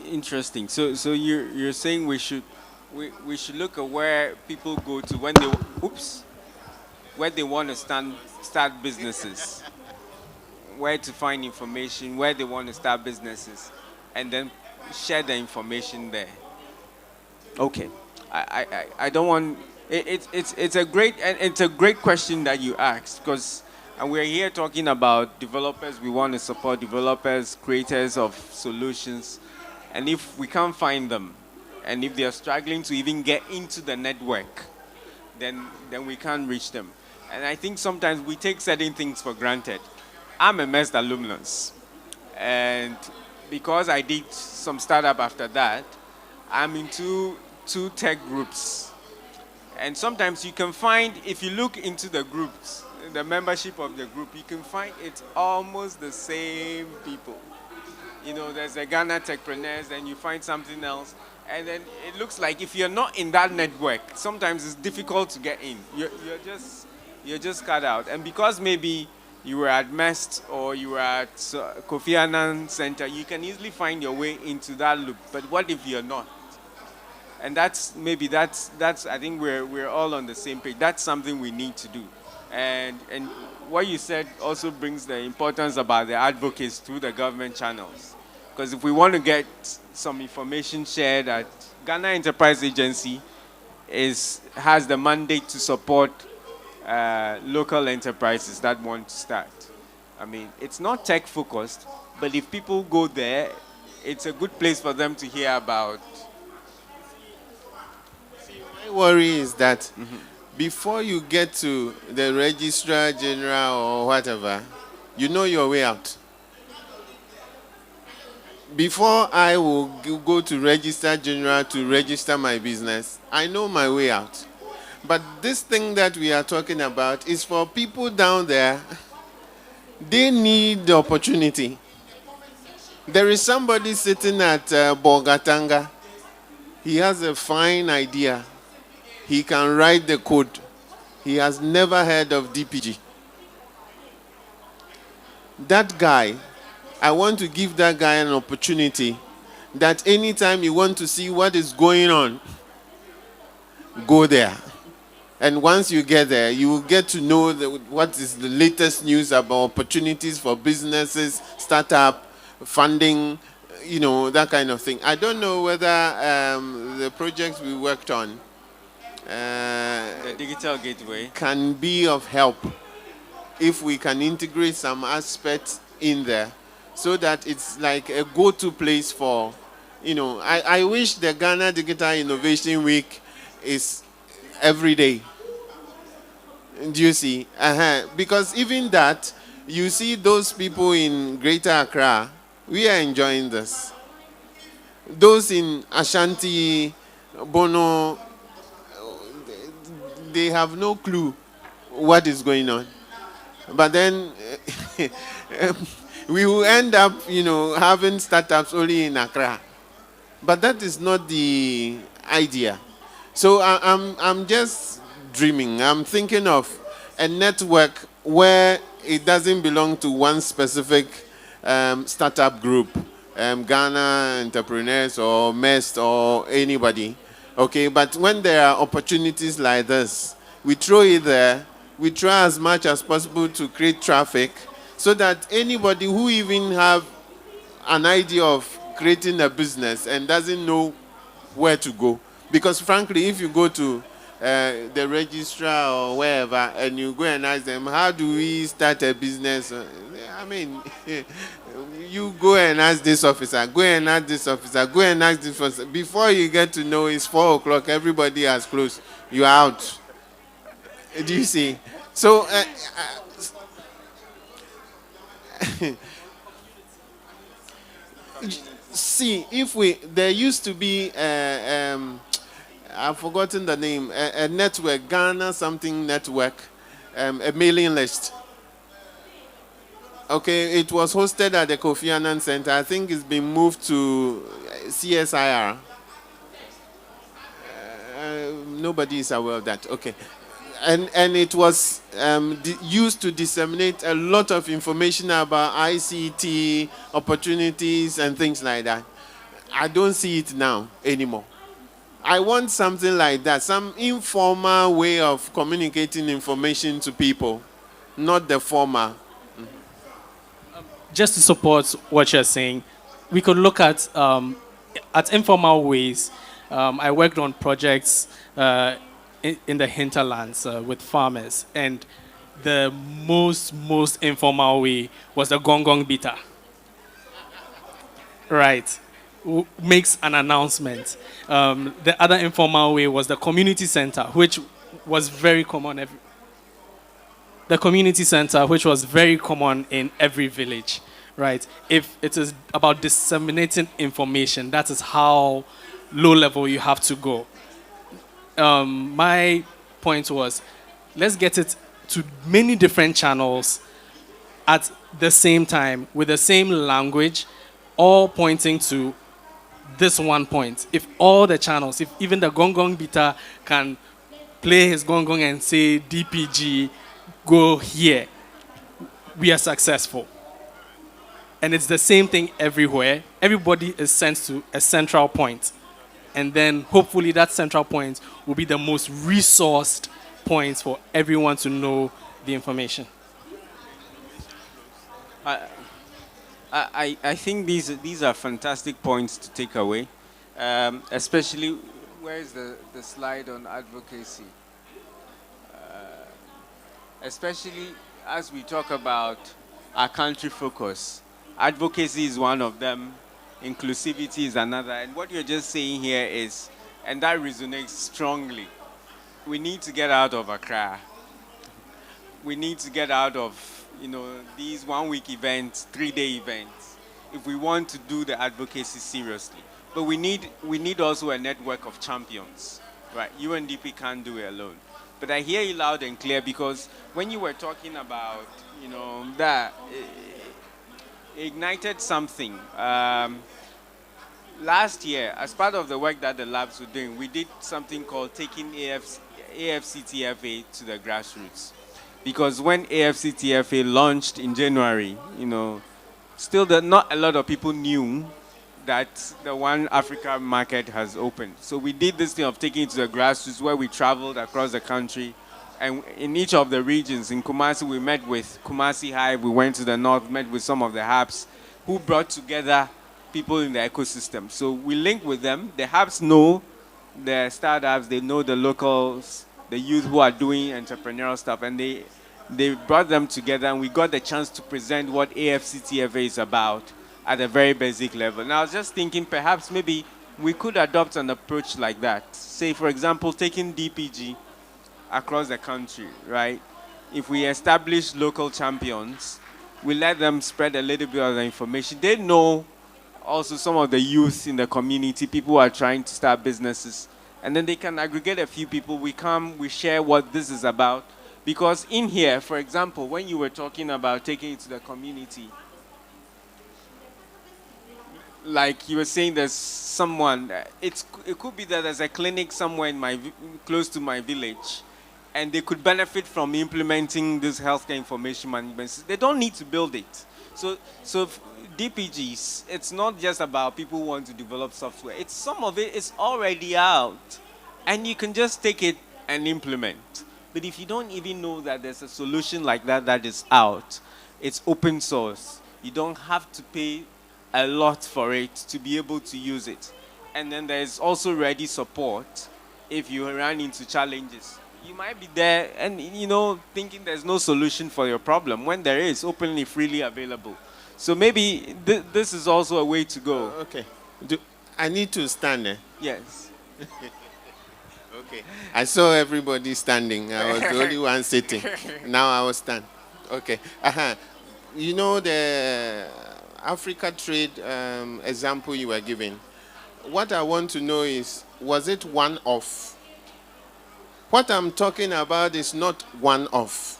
Interesting. So you're saying we should look at where people go to when they where they want to start businesses, where to find information, where they want to start businesses, and then share the information there. Okay. I don't want it's a great question that you asked, because and we're here talking about developers. We want to support developers, creators of solutions. And if we can't find them, and if they are struggling to even get into the network, then we can't reach them. And I think sometimes we take certain things for granted. I'm a MEST alumnus. And because I did some startup after that, I'm into two tech groups. And sometimes you can find, if you look into the groups, the membership of the group, you can find it's almost the same people. You know, there's a Ghana Techpreneurs, then you find something else. And then it looks like if you're not in that network, sometimes it's difficult to get in. You're just cut out. And because maybe you were at MEST or you were at Kofi Annan Center, you can easily find your way into that loop. But what if you're not? And that's I think we're all on the same page. That's something we need to do. And what you said also brings the importance about the advocates through the government channels. Because if we want to get some information shared, that Ghana Enterprise Agency has the mandate to support local enterprises that want to start. I mean, it's not tech focused, but if people go there, it's a good place for them to hear about. My worry is that before you get to the Registrar General or whatever, you know your way out. Before I will go to Registrar General to register my business, I know my way out. But this thing that we are talking about is for people down there. They need the opportunity. There is somebody sitting at Bogatanga. He has a fine idea. He can write the code. He has never heard of DPG. That guy, I want to give that guy an opportunity that anytime you want to see what is going on, go there. And once you get there, you will get to know what is the latest news about opportunities for businesses, startup, funding, you know, that kind of thing. I don't know whether the projects we worked on, the digital gateway, can be of help if we can integrate some aspects in there so that it's like a go-to place for, you know, I wish the Ghana Digital Innovation Week is every day. Do you see? Because even that, you see those people in Greater Accra, we are enjoying this. Those in Ashanti, Bono, they have no clue what is going on. But then we will end up, having startups only in Accra. But that is not the idea. So I'm just dreaming. I'm thinking of a network where it doesn't belong to one specific startup group, Ghana Entrepreneurs or MEST or anybody. Okay, but when there are opportunities like this, we throw it there. We try as much as possible to create traffic so that anybody who even have an idea of creating a business and doesn't know where to go. Because frankly, if you go to the registrar or wherever and you go and ask them, how do we start a business? I mean, you go and ask this officer, go and ask this officer, go and ask this officer. Before you get to know it's 4 o'clock, everybody has closed. You're out. Do you see? So, see, there used to be, I've forgotten the name, a network, Ghana something network, a mailing list. Okay, it was hosted at the Kofi Annan Center. I think it's been moved to CSIR. Nobody is aware of that. Okay. And it was used to disseminate a lot of information about ICT opportunities and things like that. I don't see it now anymore. I want something like that, some informal way of communicating information to people, not the formal. Just to support what you're saying, we could look at informal ways. I worked on projects in the hinterlands with farmers, and the most informal way was the gong gong beater. Right. Makes an announcement. The other informal way was the community center, which was very common. The community center, which was very common in every village, right? If it is about disseminating information, that is how low level you have to go. My point was, let's get it to many different channels at the same time with the same language, all pointing to this one point. If all the channels, if even the gong gong beater can play his gong gong and say DPG, go here, we are successful. And it's the same thing everywhere. Everybody is sent to a central point. And then hopefully that central point will be the most resourced point for everyone to know the information. I think these are fantastic points to take away, especially where is the slide on advocacy? Especially as we talk about our country focus. Advocacy is one of them. Inclusivity is another. And what you're just saying here is, and that resonates strongly, we need to get out of Accra. We need to get out of, these 1 week events, 3-day events, if we want to do the advocacy seriously. But we need also a network of champions, right? UNDP can't do it alone. But I hear you loud and clear, because when you were talking about, that it ignited something. Last year, as part of the work that the labs were doing, we did something called taking AFCTFA to the grassroots. Because when AFCTFA launched in January, still not a lot of people knew that the One Africa market has opened. So we did this thing of taking it to the grassroots, where we traveled across the country. And in each of the regions, in Kumasi, we met with Kumasi Hive. We went to the north, met with some of the hubs who brought together people in the ecosystem. So we linked with them. The hubs know the startups, they know the locals, the youth who are doing entrepreneurial stuff, and they brought them together, and we got the chance to present what AFCTFA is about at a very basic level. Now, I was just thinking perhaps maybe we could adopt an approach like that. Say, for example, taking DPG across the country, right? If we establish local champions, we let them spread a little bit of the information. They know also some of the youth in the community, people who are trying to start businesses, and then they can aggregate a few people. We come, we share what this is about. Because in here, for example, when you were talking about taking it to the community, like you were saying, there's someone. It could be that there's a clinic somewhere in close to my village, and they could benefit from implementing this healthcare information management system. They don't need to build it. So DPGs, it's not just about people who want to develop software. It's some of it is already out, and you can just take it and implement. But if you don't even know that there's a solution like that that is out, it's open source. You don't have to pay a lot for it to be able to use it. And then there's also ready support if you run into challenges. You might be there and thinking there's no solution for your problem when there is openly, freely available. So maybe this is also a way to go. Okay. I need to stand there. Yes. Okay. I saw everybody standing. I was the only one sitting. Now I will stand. Okay. You know the Africa trade example you were giving. What I want to know is, was it one-off? What I'm talking about is not one-off.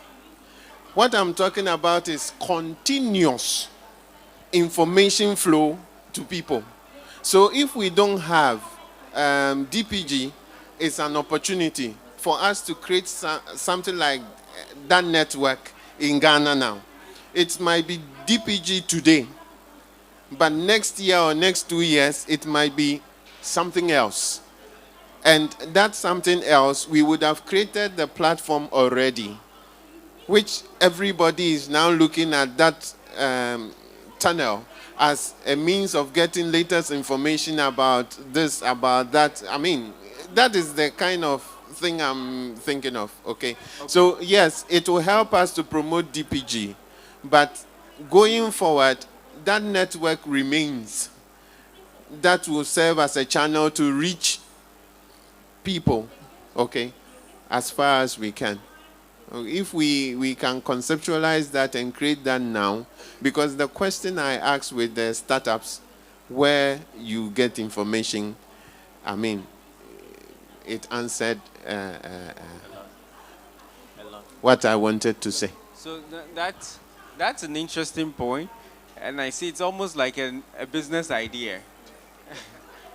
What I'm talking about is continuous information flow to people. So if we don't have DPG, it's an opportunity for us to create something like that network in Ghana now. It might be DPG today, but next year or next 2 years, it might be something else. And that something else, we would have created the platform already, which everybody is now looking at that tunnel as a means of getting latest information about this, about that. I mean, that is the kind of thing I'm thinking of, okay? So, yes, it will help us to promote DPG, but going forward, that network remains. That will serve as a channel to reach people, okay, as far as we can. If we can conceptualize that and create that now, because the question I asked with the startups, where you get information, I mean, it answered what I wanted to say. So that's an interesting point, and I see it's almost like a business idea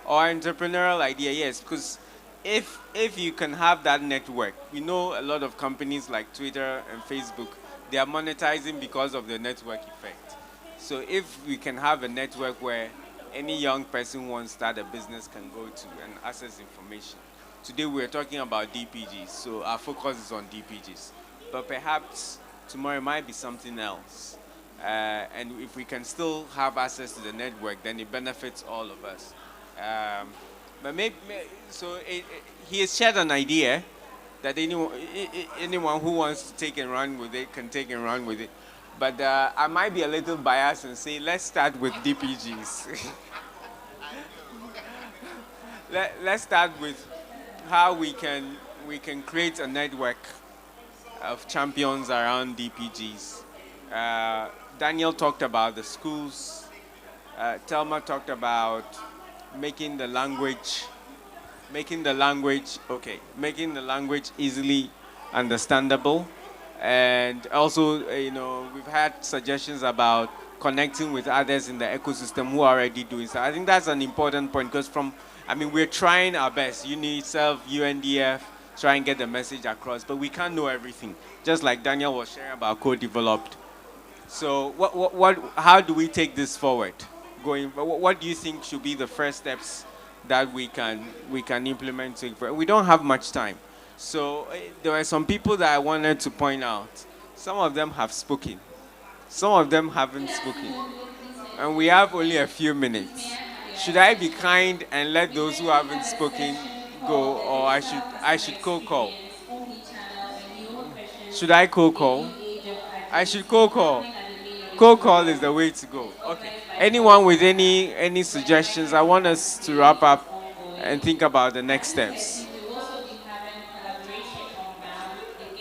or entrepreneurial idea, yes, because if you can have that network, a lot of companies like Twitter and Facebook, they are monetizing because of the network effect. So if we can have a network where any young person who wants to start a business can go to and access information. Today we're talking about DPGs, so our focus is on DPGs. But perhaps tomorrow it might be something else. And if we can still have access to the network, then it benefits all of us. But he has shared an idea that anyone who wants to take and run with it can take and run with it. But I might be a little biased and say, let's start with DPGs. Let's start with how we can create a network of champions around DPGs. Daniel talked about the schools. Telma talked about making the language easily understandable, and also we've had suggestions about connecting with others in the ecosystem who are already doing so. I think that's an important point, because we're trying our best, UNICEF, UNDF, try and get the message across, but we can't know everything, just like Daniel was sharing about co-developed. So how do we take this forward? What do you think should be the first steps that we can implement? We don't have much time. So there were some people that I wanted to point out. Some of them have spoken. Some of them haven't spoken. And we have only a few minutes. Should I be kind and let those who haven't spoken go, or I should cold call? Should I cold call? I should cold call. Cold call is the way to go. Okay. Anyone with any suggestions? I want us to wrap up and think about the next steps.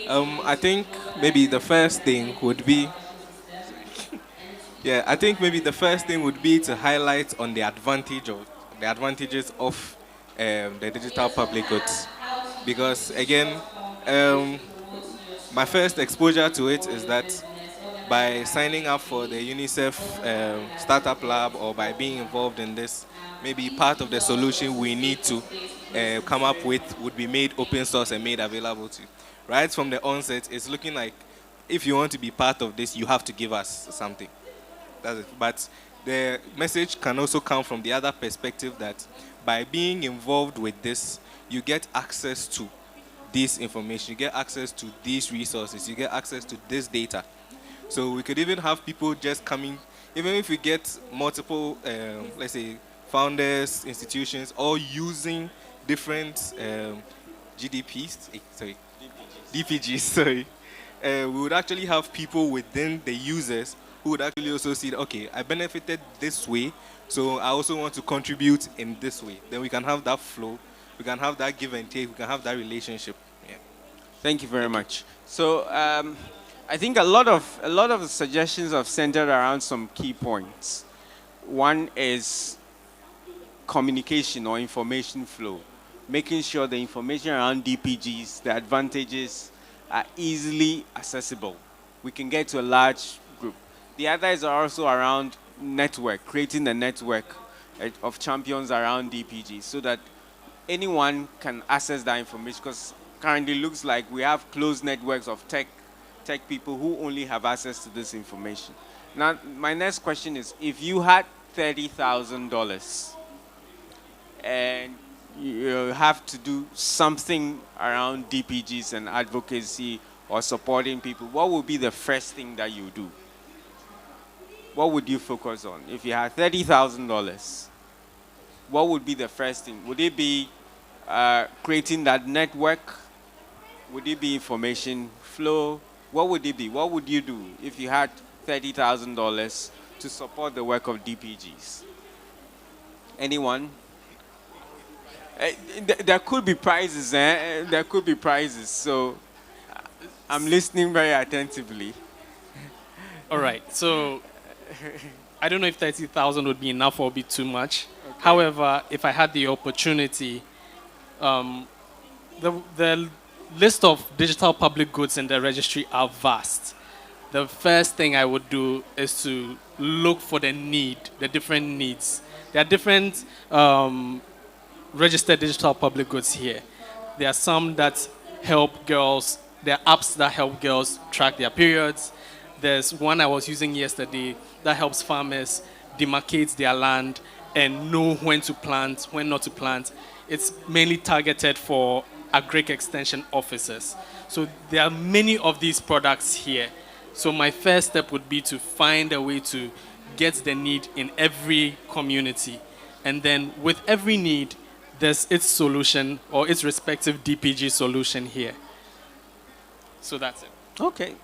I think maybe the first thing would be to highlight on the advantages of the digital public goods, because again, my first exposure to it is that by signing up for the UNICEF Startup Lab or by being involved in this, maybe part of the solution we need to come up with would be made open source and made available to you. Right from the onset, it's looking like if you want to be part of this, you have to give us something. That's it. But the message can also come from the other perspective that by being involved with this, you get access to this information, you get access to these resources, you get access to this data. So we could even have people just coming, even if we get multiple, let's say, founders, institutions, all using different GDPs, sorry, DPGs, sorry. We would actually have people within the users who would actually also see, okay, I benefited this way, so I also want to contribute in this way. Then we can have that flow, we can have that give and take, we can have that relationship. Yeah. Thank you very much. So I think a lot of the suggestions have centered around some key points. One is communication or information flow, making sure the information around DPGs, the advantages, are easily accessible. We can get to a large group. The other is also around network, creating a network of champions around DPGs so that anyone can access that information, because currently it looks like we have closed networks of tech people who only have access to this information. Now, my next question is, if you had $30,000 and you have to do something around DPGs and advocacy or supporting people, what would be the first thing that you do? What would you focus on? If you had $30,000, what would be the first thing? Would it be creating that network? Would it be information flow? What would it be? What would you do if you had $30,000 to support the work of DPGs? Anyone? There could be prizes, There could be prizes, so I'm listening very attentively. All right, so I don't know if 30,000 would be enough or would be too much. Okay. However, if I had the opportunity, the list of digital public goods in the registry are vast. The first thing I would do is to look for the different needs. There are different registered digital public goods here. There are some that help girls, there are apps that help girls track their periods. There's one I was using yesterday that helps farmers demarcate their land and know when to plant, when not to plant. It's mainly targeted for agric extension officers. So there are many of these products here. So my first step would be to find a way to get the need in every community. And then with every need, there's its solution or its respective DPG solution here. So that's it. Okay,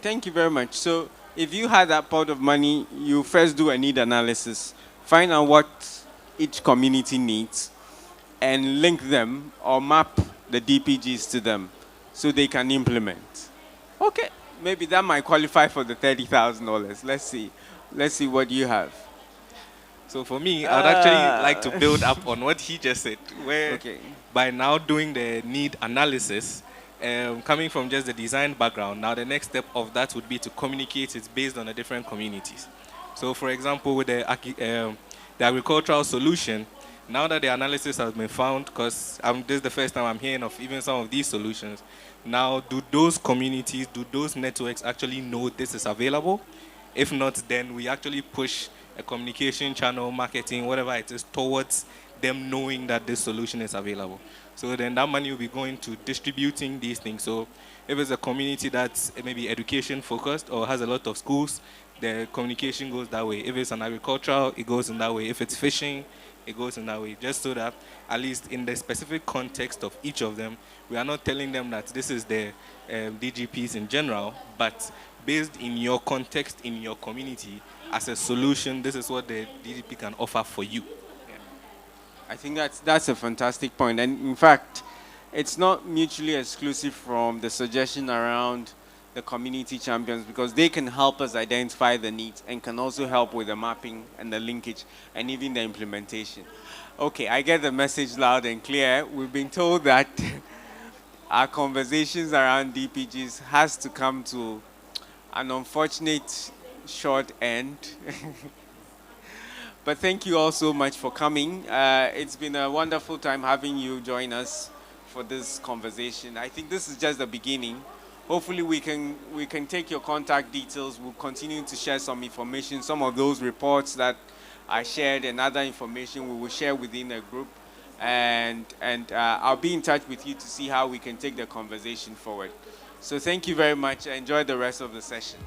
thank you very much. So if you had that pot of money, you first do a need analysis, find out what each community needs, and link them or map the DPGs to them so they can implement. Okay, maybe that might qualify for the $30,000. Let's see what you have. So for me, I would actually like to build up on what he just said, where by now doing the need analysis, coming from just the design background, now the next step of that would be to communicate it based on the different communities. So for example, with the agricultural solution, now that the analysis has been found, because this is the first time I'm hearing of even some of these solutions, now do those communities, do those networks actually know this is available? If not, then we actually push a communication channel, marketing, whatever it is, towards them knowing that this solution is available. So then that money will be going to distributing these things. So if it's a community that's maybe education focused or has a lot of schools, the communication goes that way. If it's an agricultural, it goes in that way. If it's fishing, it goes in that way. Just so that at least in the specific context of each of them, we are not telling them that this is the DGPs in general, but based in your context, in your community, as a solution, this is what the DGP can offer for you. I think that's a fantastic point. And in fact, it's not mutually exclusive from the suggestion around the community champions, because they can help us identify the needs and can also help with the mapping and the linkage and even the implementation. Okay, I get the message loud and clear. We've been told that our conversations around DPGs has to come to an unfortunate short end. But thank you all so much for coming. It's been a wonderful time having you join us for this conversation. I think this is just the beginning. Hopefully we can take your contact details. We'll continue to share some information, some of those reports that I shared and other information we will share within a group. And I'll be in touch with you to see how we can take the conversation forward. So thank you very much. Enjoy the rest of the session.